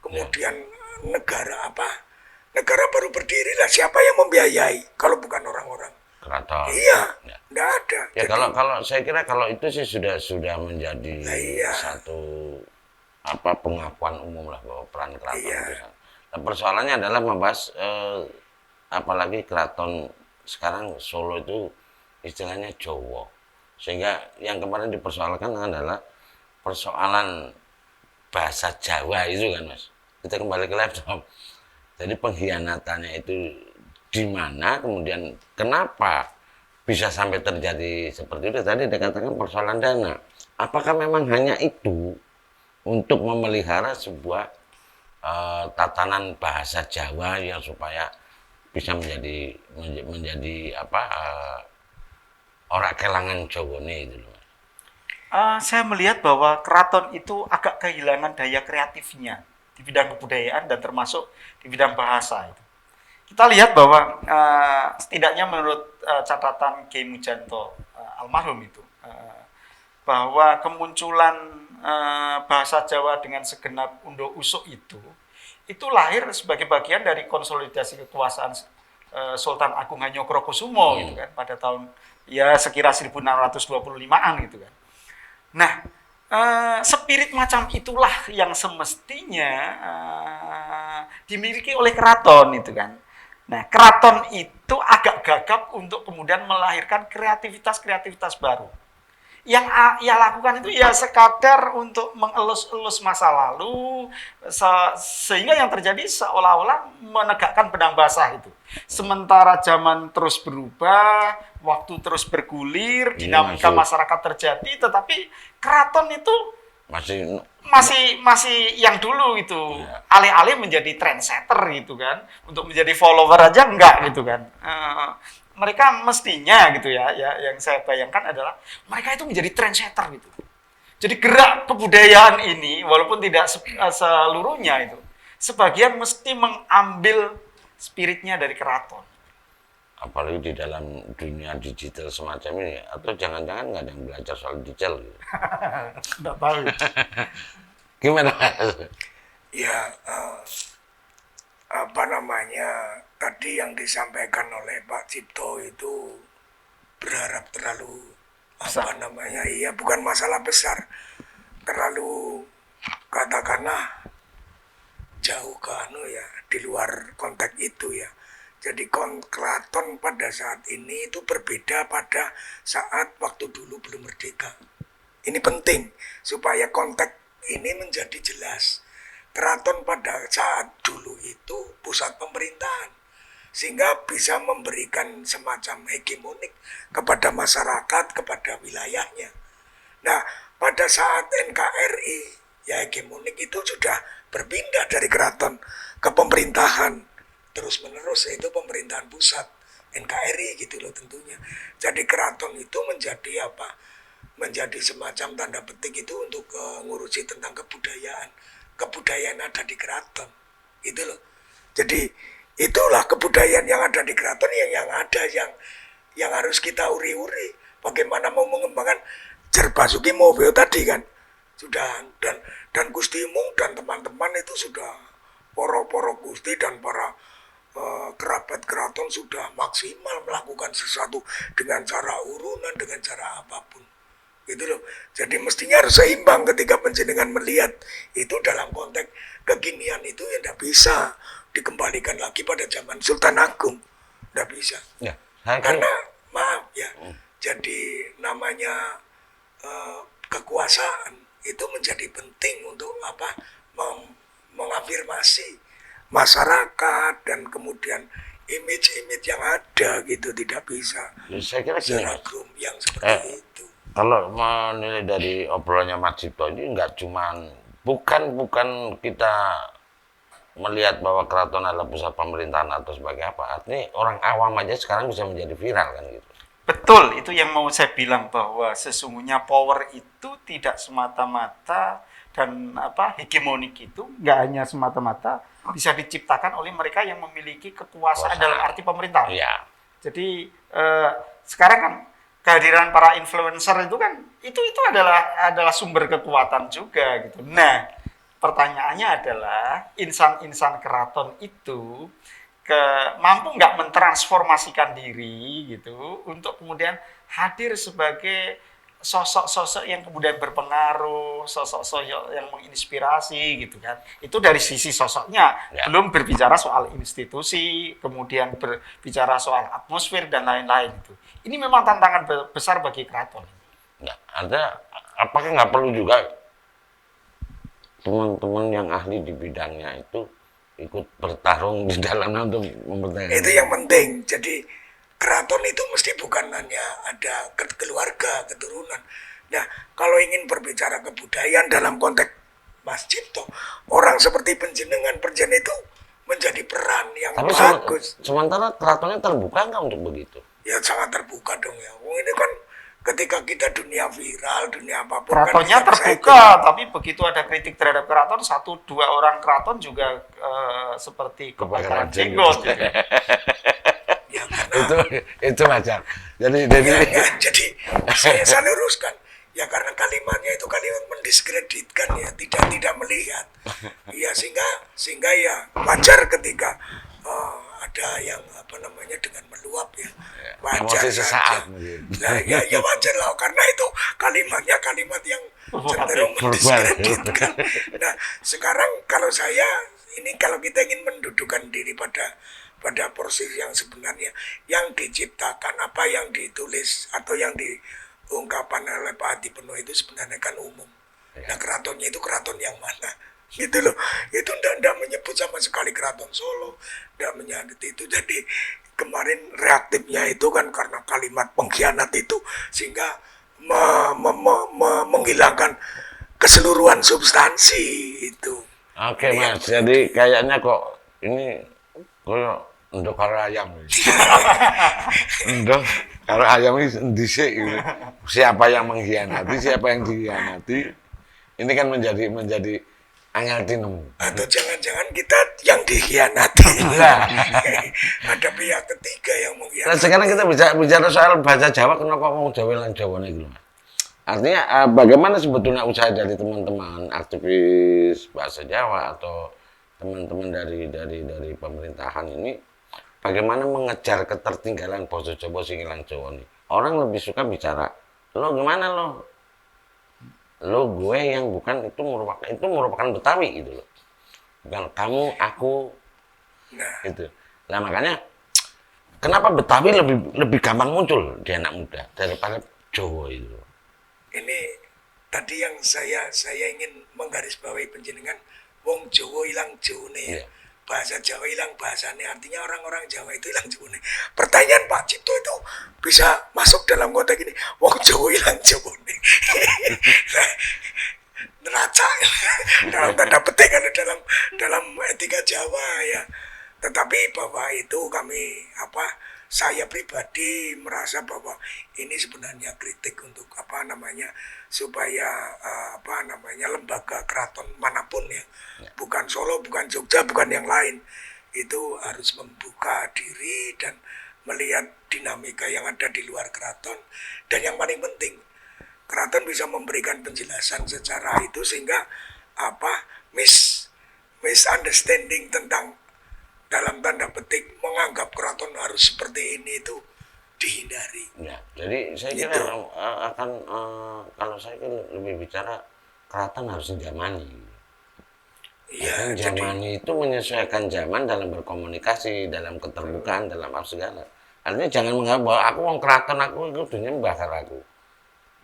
D: kemudian negara baru berdiri lah, siapa yang membiayai kalau bukan orang-orang
B: Keraton.
D: iya
B: Ya.
D: nggak ada.
B: Ya
D: Jadi,
B: kalau saya kira kalau itu sih sudah menjadi
D: iya.
B: satu pengakuan umum lah bahwa peran keraton
D: Iya.
B: itu. Nah, persoalannya adalah membahas apalagi keraton sekarang Solo itu istilahnya Jawa. Sehingga yang kemarin dipersoalkan adalah persoalan bahasa Jawa itu kan Mas. Kita kembali ke laptop. Jadi pengkhianatannya itu di mana, kemudian kenapa bisa sampai terjadi seperti itu. Tadi dikatakan persoalan dana. Apakah memang hanya itu untuk memelihara sebuah tatanan bahasa Jawa yang supaya bisa menjadi ora kelangan Jawane itu loh.
C: Saya melihat bahwa keraton itu agak kehilangan daya kreatifnya di bidang kebudayaan dan termasuk di bidang bahasa itu. Kita lihat bahwa setidaknya menurut catatan Kiai Mujanto almarhum itu, bahwa kemunculan bahasa Jawa dengan segenap undo usuk itu lahir sebagai bagian dari konsolidasi kekuasaan Sultan Agung Hanyokrokusumo gitu kan, pada tahun ya sekira 1625-an gitu kan. Nah, spirit macam itulah yang semestinya dimiliki oleh keraton itu kan. Nah, keraton itu agak gagap untuk kemudian melahirkan kreativitas baru. Yang ia lakukan itu ya sekadar untuk mengelus-elus masa lalu, sehingga yang terjadi seolah-olah menegakkan benang basah itu. Sementara zaman terus berubah, waktu terus bergulir, dinamika masyarakat terjadi, tetapi keraton itu masih yang dulu itu, alih-alih menjadi trendsetter gitu kan, untuk menjadi follower aja enggak gitu kan. Mereka mestinya gitu ya, yang saya bayangkan adalah mereka itu menjadi trendsetter gitu. Jadi gerak kebudayaan ini walaupun tidak seluruhnya itu, sebagian mesti mengambil spiritnya dari keraton.
B: Apalagi di dalam dunia digital semacam ini, atau jangan-jangan nggak ada yang belajar soal digital gitu.
C: Nggak tahu.
B: Gimana?
D: ya tadi yang disampaikan oleh Pak Cipto itu berharap terlalu iya bukan masalah besar, terlalu katakanlah jauh ke di luar konteks itu ya. Jadi keraton pada saat ini itu berbeda pada saat waktu dulu belum merdeka. Ini penting supaya konteks ini menjadi jelas. Keraton pada saat dulu itu pusat pemerintahan, sehingga bisa memberikan semacam hegemonik kepada masyarakat, kepada wilayahnya. Nah, pada saat NKRI, ya hegemonik itu sudah berpindah dari keraton ke pemerintahan. Terus-menerus, yaitu pemerintahan pusat, NKRI gitu loh tentunya. Jadi keraton itu menjadi menjadi semacam tanda petik itu untuk ngurusi tentang kebudayaan. Kebudayaan ada di keraton, gitu loh. Jadi itulah kebudayaan yang ada di keraton yang harus kita uri-uri. Bagaimana mau mengembangkan Jerbasuki Moyo tadi kan sudah, dan Gusti Mung dan teman-teman itu sudah poro-poro Gusti dan para kerabat keraton sudah maksimal melakukan sesuatu dengan cara urunan, dengan cara apapun. Gitu loh. Jadi mestinya harus seimbang ketika panjenengan melihat itu dalam konteks kekinian itu ya tidak bisa dikembalikan lagi pada zaman Sultan Agung. Tidak bisa.
B: Ya,
D: karena maaf ya, jadi namanya kekuasaan itu menjadi penting untuk mengafirmasi masyarakat dan kemudian image-image yang ada gitu, tidak bisa.
B: Ya, saya kira
D: yang seperti itu.
B: Kalau menilai dari obrolannya Mas Cipto ini nggak cuma bukan kita melihat bahwa keraton adalah pusat pemerintahan atau sebagai apa. Artinya orang awam aja sekarang bisa menjadi viral kan gitu.
C: Betul, itu yang mau saya bilang bahwa sesungguhnya power itu tidak semata-mata dan hegemonik itu nggak hanya semata-mata bisa diciptakan oleh mereka yang memiliki kekuasaan dalam arti pemerintahan.
B: Iya.
C: Jadi sekarang kan kehadiran para influencer itu kan itu adalah sumber kekuatan juga gitu. Nah, pertanyaannya adalah insan-insan keraton itu mampu nggak mentransformasikan diri gitu untuk kemudian hadir sebagai sosok-sosok yang kemudian berpengaruh, sosok-sosok yang menginspirasi gitu kan. Itu dari sisi sosoknya, belum berbicara soal institusi, kemudian berbicara soal atmosfer dan lain-lain itu. Ini memang tantangan besar bagi keraton.
B: Nah, apakah nggak perlu juga teman-teman yang ahli di bidangnya itu ikut bertarung di dalamnya untuk mempertahankan?
D: Itu yang penting. Jadi keraton itu mesti bukan hanya ada keluarga, keturunan. Nah, kalau ingin berbicara kebudayaan dalam konteks masjid, toh orang seperti penjenengan itu menjadi peran yang bagus.
B: Sementara keratonnya terbuka nggak untuk begitu?
D: Ya sangat terbuka dong ya. Ini kan ketika kita dunia viral, dunia apapun.
C: Keratonnya
D: kan
C: terbuka, tapi begitu ada kritik terhadap keraton, 1-2 orang keraton juga seperti kebakaran jenggot.
D: Ya, karena,
B: itu wajar. Jadi
D: saya luruskan. Ya karena kalimatnya itu kalimat mendiskreditkan ya, tidak melihat. Ya sehingga ya wajar ketika ada yang dengan meluap ya. Wajar
B: emosi sesaat.
D: Nah, ya wajar lah karena itu kalimatnya kalimat yang cenderung mendiskreditkan. Nah, sekarang kalau kita ingin mendudukan diri pada porsi yang sebenarnya, yang diciptakan, apa yang ditulis atau yang diungkapkan oleh Pak Adi Penuh itu sebenarnya kan umum. Nah, keratonnya itu keraton yang mana? Gitu loh. Itu tidak menyebut sama sekali keraton Solo, tidak menyebut itu. Jadi kemarin reaktifnya itu kan karena kalimat pengkhianat itu sehingga menghilangkan keseluruhan substansi itu.
B: Oke, Mas, jadi kayaknya kok ini untuk karo ayam. Untuk karo ayam ini dhisik gitu. Siapa yang mengkhianati, siapa yang dikhianati. Ini kan menjadi angel tinemu.
D: Atau jangan-jangan kita yang dikhianati. Ada pihak ketiga yang mengkhianati.
B: Nah, sekarang kita bicara soal bahasa Jawa, kenapa mau Jawa lan Jawa gitu, Mas? Artinya bagaimana sebetulnya usaha dari teman-teman aktivis bahasa Jawa atau teman-teman dari pemerintahan ini, bagaimana mengejar ketertinggalan basa Jawa sing ilang Jawa nih? Orang lebih suka bicara, lo gimana lo gue yang bukan itu merupakan Betawi gitu loh, bukan kamu aku gitu. Nah makanya kenapa Betawi lebih gampang muncul di anak muda daripada Jawa itu?
D: Ini tadi yang saya ingin menggarisbawahi penjenengan, wong Jawa ilang Jawane.
B: Iya.
D: Bahasa Jawa hilang bahasanya, artinya orang-orang Jawa itu hilang Jawane. Pertanyaan Pak Cipto itu bisa masuk dalam konteks ini, wong Jawa hilang Jawane. Neraca dalam tanda petik kan dalam etika Jawa ya. Tetapi bahwa itu saya pribadi merasa bahwa ini sebenarnya kritik untuk supaya lembaga keraton manapun ya, bukan Solo, bukan Jogja, bukan yang lain, itu harus membuka diri dan melihat dinamika yang ada di luar keraton. Dan yang paling penting, keraton bisa memberikan penjelasan secara itu sehingga misunderstanding tentang dalam tanda petik menganggap keraton harus seperti ini itu dihindari.
B: Ya, jadi saya kira kalau saya lebih bicara keraton harus dijamani.
D: Iya,
B: Jamani itu menyesuaikan zaman dalam berkomunikasi, dalam keterbukaan, dalam apa segala. Artinya jangan menganggap bahwa aku wong keraton, aku itu dunia membakar aku.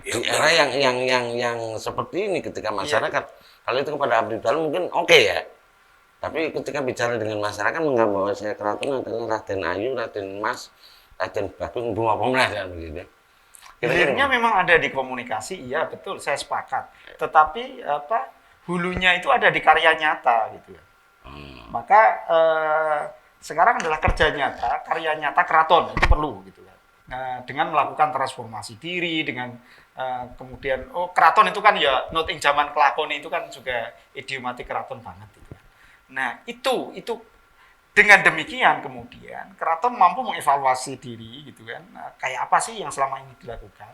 B: Di era yang seperti ini ketika masyarakat kalau itu kepada abdi dalam mungkin oke ya. Tapi ketika bicara dengan masyarakat menganggap bahwa saya keraton adalah Raden Ayu, Raden Mas, Raden Bagong, Bunga Pemenang dan begitu.
C: Hilirnya memang ada di komunikasi, iya betul, saya sepakat. Tetapi hulunya itu ada di karya nyata gitu. Maka sekarang adalah kerja nyata, karya nyata keraton itu perlu gitu kan. Dengan melakukan transformasi diri, dengan kemudian keraton itu kan ya noting zaman kelakon itu kan juga idiomatik keraton banget gitu kan. Nah itu dengan demikian kemudian keraton mampu mengevaluasi diri gitu kan. Nah, kayak apa sih yang selama ini dilakukan?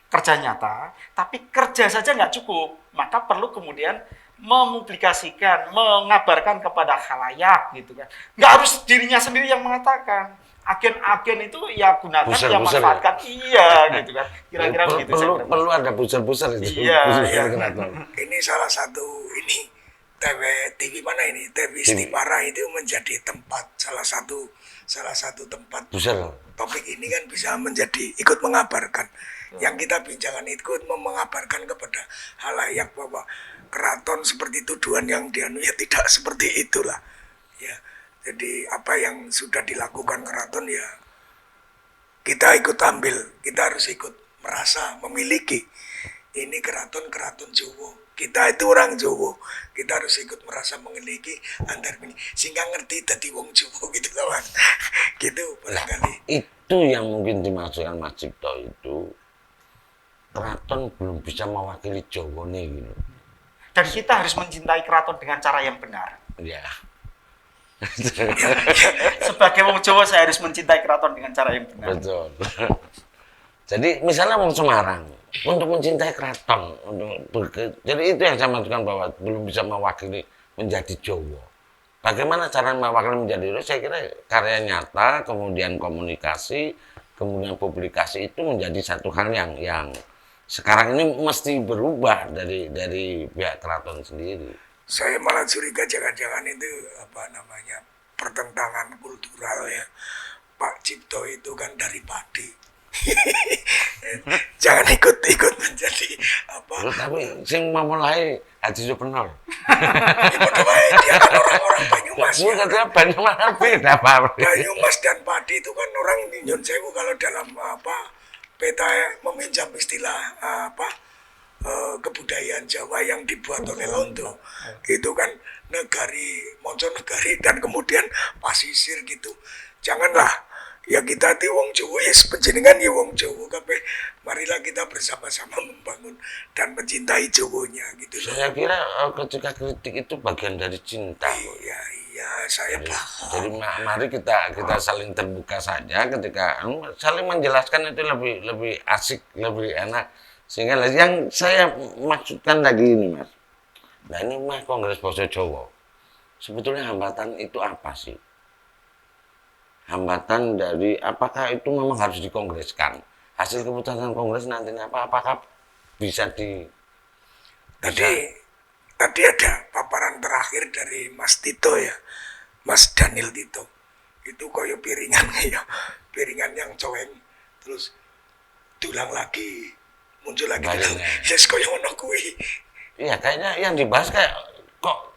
C: Kerja nyata, tapi kerja saja nggak cukup. Maka perlu kemudian memublikasikan, mengabarkan kepada khalayak gitu kan. Nggak harus dirinya sendiri yang mengatakan. Agen-agen itu ya gunakan,
B: Buser,
C: ya
B: buser,
C: manfaatkan. Iya gitu kan. Kira-kira begitu saya kira.
B: Perlu ada buser-buser itu.
C: Iya,
B: Buser
C: iya.
B: keraton.
D: Ini salah satu ini TV mana ini TV Istimara itu menjadi tempat salah satu tempat
B: Buser.
D: topik ini kan bisa menjadi ikut mengabarkan yang kita bincangkan ikut mengabarkan kepada halayak bahwa keraton seperti tuduhan yang dianu ya tidak seperti itulah ya. Jadi apa yang sudah dilakukan keraton ya kita ikut ambil, kita harus ikut merasa memiliki. Ini keraton Jawa. Kita itu orang Jawa. Kita harus ikut merasa memiliki antar ini sehingga ngerti dadi wong Jawa gitu loh Mas. Gitu barangkali.
B: Itu yang mungkin dimaksudkan Mas Cipto itu keraton belum bisa mewakili Jawa nih gitu.
C: Dan kita harus mencintai keraton dengan cara yang benar.
B: Ya.
C: Sebagai wong Jawa saya harus mencintai keraton dengan cara yang benar.
B: Betul. Jadi misalnya wong Semarang untuk mencintai keraton, jadi itu yang saya maksudkan bahwa belum bisa mewakili menjadi Jawa. Bagaimana cara mewakili menjadi Jawa? Saya kira karya nyata, kemudian komunikasi, kemudian publikasi itu menjadi satu hal yang sekarang ini mesti berubah dari pihak keraton sendiri.
D: Saya malah curiga jangan-jangan itu apa namanya pertentangan kultural ya. Pak Cipto itu kan dari Padi. Jangan ikut menjadi apa.
B: Loh, tapi sing memulai Haji Supenol.
D: Dia kan orang-orang Banyumas.
B: Bukan katanya Banyumas beda Pak.
D: Banyumas dan Padi itu kan orang Nyun Sewu kalau dalam apa peta meminjam istilah kebudayaan Jawa yang dibuat oleh Londo. Itu kan negari, Monconegari dan kemudian pasisir gitu. Janganlah ya kita di wong Jawa ya penjenengan ya wong Jawa kabeh marilah kita bersama-sama membangun dan mencintai Jawanya gitu.
B: Saya kira ketika kritik itu bagian dari cinta.
D: Iya saya paham.
B: Jadi mari kita saling terbuka saja ketika saling menjelaskan itu lebih asik, lebih enak. Sehingga yang saya maksudkan lagi ini Mas. Nah ini mah Kongres Basa Jawa. Sebetulnya hambatan itu apa sih? Hambatan dari apakah itu memang harus dikongreskan? Hasil keputusan kongres nantinya apakah bisa
D: Tadi ada paparan terakhir dari Mas Tito ya. Mas Daniel Tito. Itu koyo piringan ya. Piringan yang coweng. Terus tulang lagi muncul lagi. Yes koyo ngono kuwi.
B: Iya, kayaknya yang dibahas kayak kok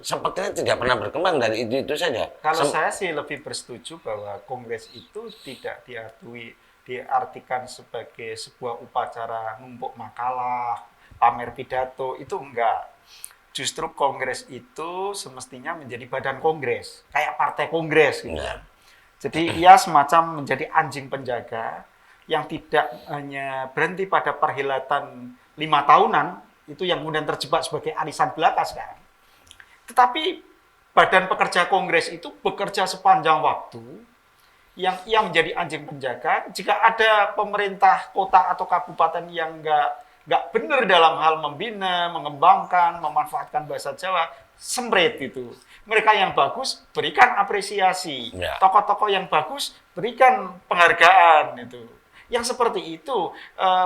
B: sepertinya tidak pernah berkembang dari itu saja.
C: Kalau saya sih lebih bersetuju bahwa kongres itu tidak diartikan sebagai sebuah upacara numpuk makalah, pamer pidato, itu enggak. Justru kongres itu semestinya menjadi badan kongres, kayak partai kongres gitu.
B: Ya.
C: Jadi ia semacam menjadi anjing penjaga yang tidak hanya berhenti pada perhelatan 5 tahunan, itu yang kemudian terjebak sebagai arisan belaka sekarang. Tetapi badan pekerja kongres itu bekerja sepanjang waktu yang ia menjadi anjing penjaga. Jika ada pemerintah kota atau kabupaten yang nggak benar dalam hal membina, mengembangkan, memanfaatkan bahasa Jawa, semprit itu. Mereka yang bagus berikan apresiasi.
B: Ya.
C: Tokoh-tokoh yang bagus berikan penghargaan itu. Yang seperti itu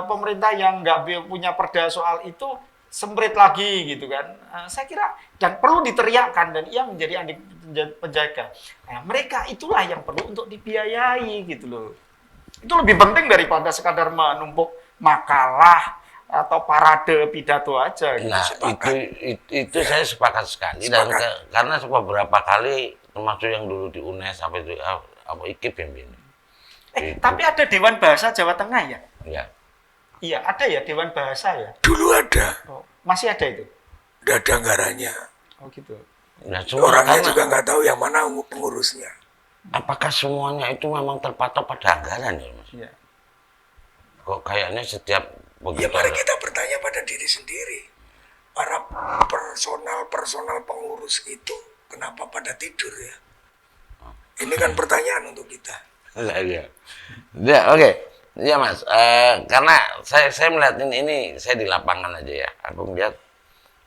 C: pemerintah yang nggak punya perda soal itu semprit lagi gitu kan. Saya kira dan perlu diteriakkan dan ia menjadi anjing penjaga. Nah, mereka itulah yang perlu untuk dibiayai gitu loh. Itu lebih penting daripada sekadar menumpuk makalah atau parade pidato aja gitu.
B: Nah, itu saya sepakat sekali dan karena beberapa kali termasuk yang dulu di UNES sampai itu apa IKIP yang ini.
C: Tapi ada Dewan Bahasa Jawa Tengah ya?
B: Ya.
C: Iya, ada ya Dewan Bahasa ya?
D: Dulu ada.
C: Oh, masih ada itu?
D: Sudah ada anggarannya.
C: Oh gitu.
B: Nah, cuma
D: Orangnya
B: karena
D: juga nggak tahu yang mana pengurusnya.
B: apakah semuanya itu memang terpatok pada anggaran ya Mas?
C: Iya.
B: Kok kayaknya setiap
D: Ya
B: begitu
D: mari
B: ada-
D: kita bertanya pada diri sendiri. Para personal pengurus itu kenapa pada tidur ya? Ini kan pertanyaan untuk kita.
B: Lah, iya. Ya, oke. Iya Mas, karena saya melihat ini saya di lapangan aja ya. Aku melihat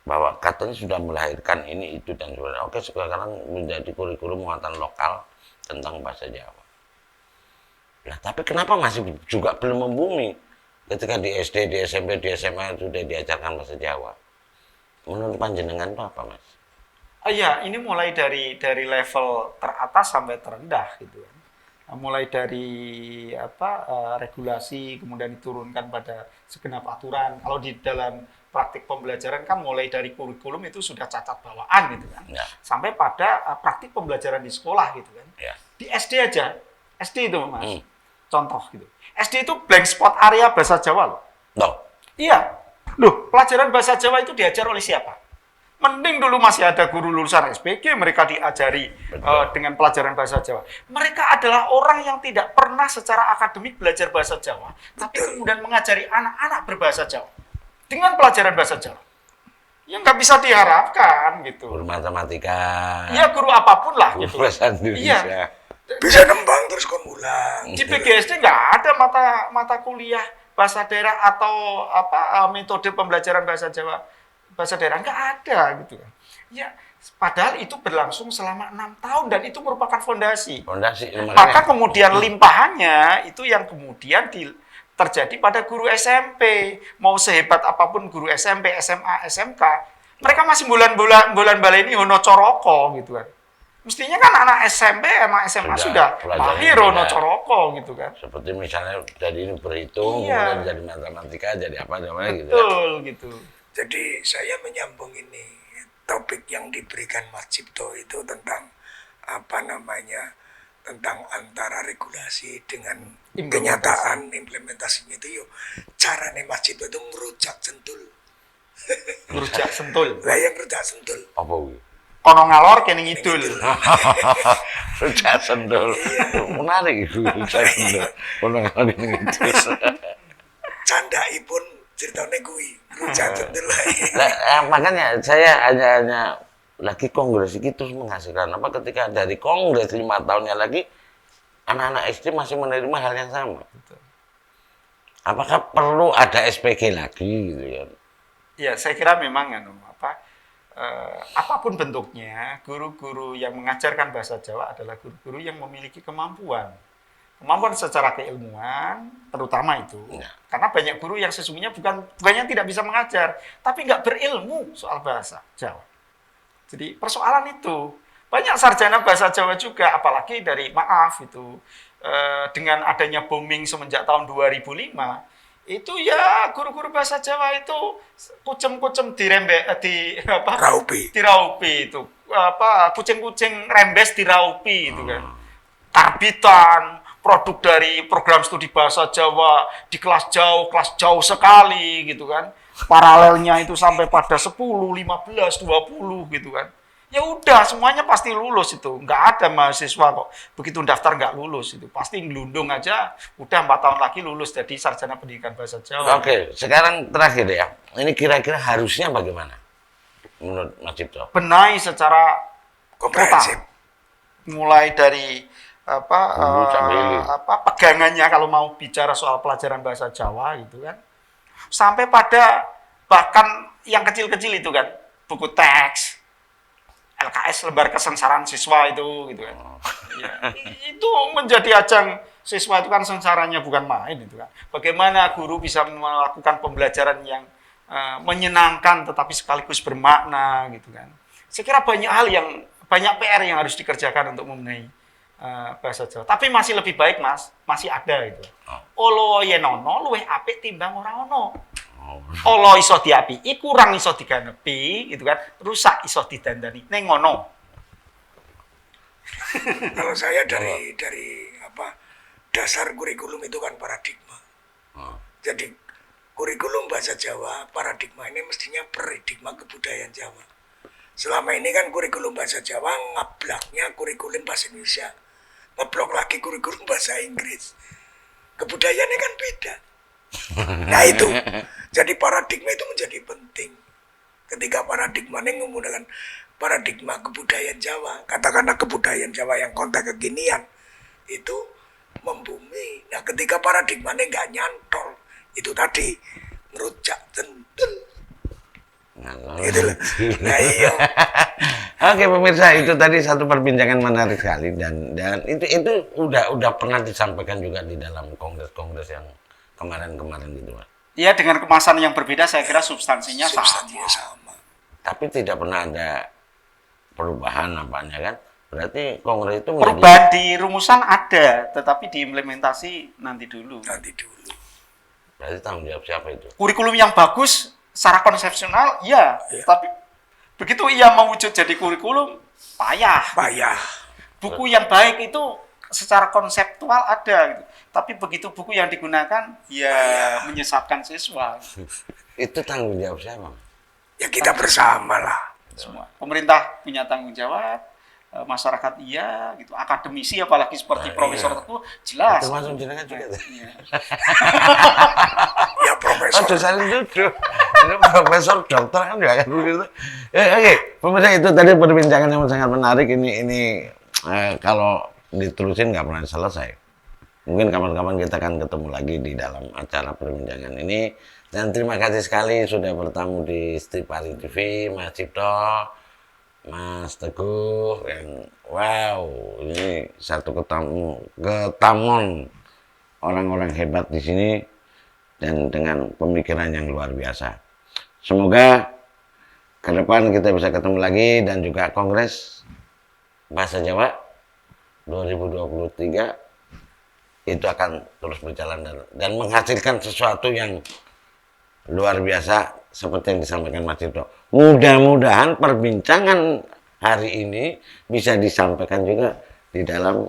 B: bahwa katanya sudah melahirkan ini itu dan sebagainya. Oke, sekarang menjadi kurikulum muatan lokal tentang bahasa Jawa. Nah, tapi kenapa masih juga belum membumi ketika di SD, di SMP, di SMA sudah diajarkan bahasa Jawa? Menurut panjenengan itu apa, Mas?
C: Iya, ini mulai dari level teratas sampai terendah gitu kan. Nah, mulai dari regulasi kemudian diturunkan pada segenap aturan. Kalau di dalam praktik pembelajaran kan mulai dari kurikulum itu sudah cacat bawaan gitu kan.
B: Ya.
C: Sampai pada praktik pembelajaran di sekolah gitu kan.
B: Ya.
C: Di SD aja, SD itu Mas.
B: Hmm.
C: Contoh gitu. SD itu blank spot area bahasa Jawa loh.
B: Loh,
C: Iya. Loh, pelajaran bahasa Jawa itu diajar oleh siapa? Mending dulu masih ada guru lulusan SPG, mereka diajari dengan pelajaran bahasa Jawa. Mereka adalah orang yang tidak pernah secara akademik belajar bahasa Jawa, tapi kemudian mengajari anak-anak berbahasa Jawa dengan pelajaran bahasa Jawa. Yang nggak bisa diharapkan gitu.
B: guru matematika,
C: Iya, guru apapun lah
B: guru
C: gitu.
B: bahasa Indonesia.
C: Iya.
D: Bisa nembang terus kon ulang.
C: Di PGSD nggak ada mata kuliah bahasa daerah atau metode pembelajaran bahasa Jawa, bahasa daerah nggak ada gitu kan. Ya, padahal itu berlangsung selama 6 tahun dan itu merupakan fondasi.
B: Fondasi,
C: Maka kemudian limpahannya itu yang kemudian terjadi pada guru SMP. Mau sehebat apapun guru SMP, SMA, SMK, mereka masih bulan baleni hono coroko gitu kan. Mestinya kan anak SMP, anak SMA sudah
B: Sudah
C: mahir
B: pelajaran
C: hono
B: juga.
C: coroko gitu kan.
B: seperti misalnya jadi ini berhitung,
C: Iya.
B: kemudian jadi matematika, jadi apa namanya gitu. Ya.
C: Betul gitu.
D: Jadi saya menyambung ini topik yang diberikan Mas Cipto itu tentang tentang antara regulasi dengan kenyataan implementasinya itu yuk caranya Mas Cipto itu merujak sentul.
C: Rujak sentul.
D: Lah yang rujak sentul.
B: Apa gitu?
C: Kono ngalor kene ngidul.
B: Rujak sendol. Menarik itu rujak sendol. Orang ini gitu.
D: Candaipun ceritanya kuwi rujak sentul.
B: Makanya saya hanya lagi kongres itu terus menghasilkan apa ketika dari kongres 5 tahunnya lagi anak-anak SD masih menerima hal yang sama. Apakah perlu ada SPG lagi gitu kan?
C: Ya, saya kira memang apapun bentuknya, guru-guru yang mengajarkan bahasa Jawa adalah guru-guru yang memiliki kemampuan secara keilmuan, terutama itu.
B: Ya.
C: Karena banyak guru yang sesungguhnya bukannya tidak bisa mengajar, tapi nggak berilmu soal bahasa Jawa. Jadi persoalan itu banyak sarjana bahasa Jawa juga, apalagi dengan adanya booming semenjak tahun 2005. Itu ya guru-guru bahasa Jawa itu kucem-kucem diraupi itu kucing-kucing rembes diraupi itu kan. Karbitan produk dari program studi bahasa Jawa di kelas jauh sekali gitu kan. Paralelnya itu sampai pada 10, 15, 20 gitu kan. Ya udah semuanya pasti lulus itu, nggak ada mahasiswa kok begitu daftar nggak lulus itu, pasti ngelundung aja udah 4 tahun lagi lulus jadi sarjana pendidikan bahasa Jawa.
B: Oke, sekarang terakhir ya, ini kira-kira harusnya bagaimana menurut Mas Cipto?
C: Benahi secara
D: Komprehensif.
C: mulai dari
B: sampai hilir.
C: pegangannya kalau mau bicara soal pelajaran bahasa Jawa gitu kan, sampai pada bahkan yang kecil-kecil itu kan buku teks LKS lembar kesengsaraan siswa itu gitu kan. Ya, itu menjadi ajang siswa itu kan sengsaranya bukan main itu kan. Bagaimana guru bisa melakukan pembelajaran yang menyenangkan tetapi sekaligus bermakna gitu kan. Saya kira banyak PR yang harus dikerjakan untuk membenahi bahasa Jawa. Tapi masih lebih baik Mas, masih ada itu. Olo yenono luwih apik timbang ora ono. Olo iso diapiki, kurang iso diganepi, gitu kan. Rusak iso didandani. Ning ngono.
D: Kalau saya dari dasar kurikulum itu kan paradigma. Jadi kurikulum bahasa Jawa, paradigma ini mestinya paradigma kebudayaan Jawa. Selama ini kan kurikulum bahasa Jawa ngeblaknya kurikulum bahasa Indonesia, ngeblok lagi kurikulum bahasa Inggris. Kebudayaannya kan beda. Nah itu, jadi paradigma itu menjadi penting. Ketika paradigma ini menggunakan paradigma kebudayaan Jawa, katakanlah kebudayaan Jawa yang konteks kekinian, itu membumi. Nah ketika paradigma ini nggak nyantol, itu tadi ngerujak tentu. Gitu loh. Nah iya.
B: Oke pemirsa, itu tadi satu perbincangan menarik sekali dan itu udah pernah disampaikan juga di dalam kongres yang kemarin gitu Pak.
C: Ya dengan kemasan yang berbeda saya kira substansinya
D: sama.
B: Tapi tidak pernah ada perubahan apanya kan? Berarti kongres itu
C: perubahan di rumusan ada, tetapi diimplementasi nanti dulu.
B: Berarti tanggung jawab siapa itu?
C: Kurikulum yang bagus secara konsepsional ya. Tapi begitu ia mewujud jadi kurikulum payah. Buku yang baik itu secara konseptual ada gitu. Tapi begitu buku yang digunakan ya menyesatkan siswa.
B: Itu tanggung jawab siapa?
D: Ya kita bersama lah.
C: Semua. Pemerintah punya tanggung jawab, masyarakat iya gitu, akademisi apalagi seperti Profesor Teguh jelas.
B: Termasuk jenengan juga.
D: Ya profesor.
B: Oh, dosen duduk. Ini profesor dokter kan juga kan begitu. Oke, pemirsa itu tadi perbincangan yang sangat menarik ini kalau diterusin nggak pernah selesai. Mungkin kapan-kapan kita akan ketemu lagi di dalam acara perbincangan ini. Dan terima kasih sekali sudah bertamu di Stipari TV, Mas Cipto, Mas Teguh, yang wow, ini satu ketamuan orang-orang hebat di sini dan dengan pemikiran yang luar biasa. Semoga ke depan kita bisa ketemu lagi dan juga Kongres Bahasa Jawa 2023 itu akan terus berjalan dan menghasilkan sesuatu yang luar biasa seperti yang disampaikan Mas Cipto. Mudah-mudahan perbincangan hari ini bisa disampaikan juga di dalam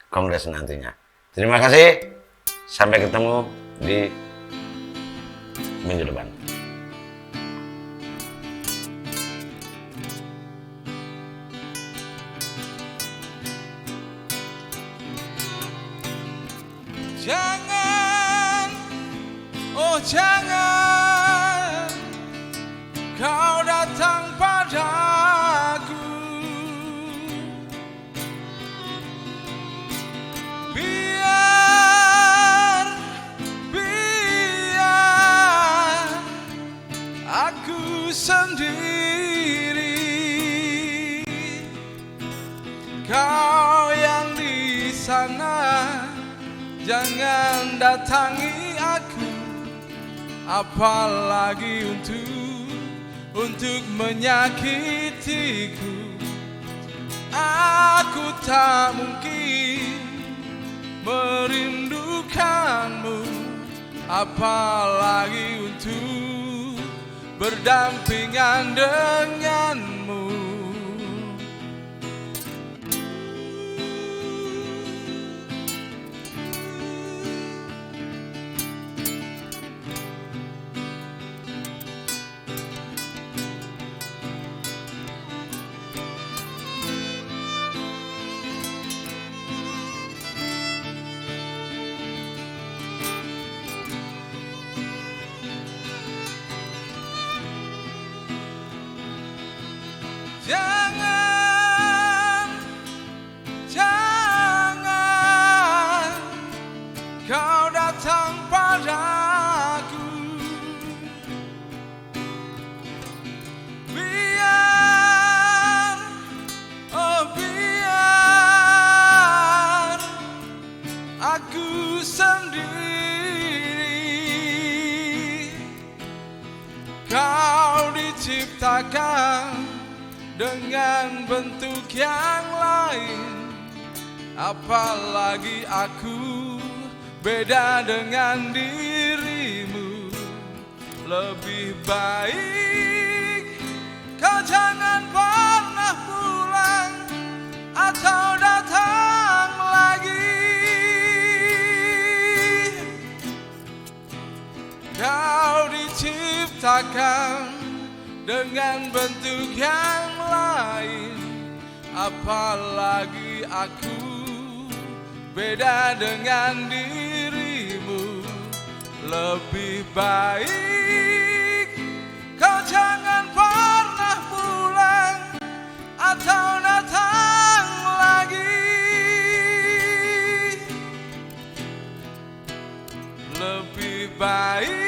B: kongres nantinya. Terima kasih. Sampai ketemu di minggu depan.
F: Jangan, oh jangan kau datang padaku, biar aku sendiri. Kau yang di sana jangan datangi aku, apalagi untuk menyakitiku. Aku tak mungkin merindukanmu, apalagi untuk berdampingan denganmu. Jangan kau datang padaku, biar aku sendiri. Kau diciptakan dengan bentuk yang lain, apalagi aku beda dengan dirimu. Lebih baik kau jangan pernah pulang atau datang lagi. ciptakan dengan bentuk yang lain. Apalagi aku beda dengan dirimu. Lebih baik kau jangan pernah pulang atau datang lagi. Lebih baik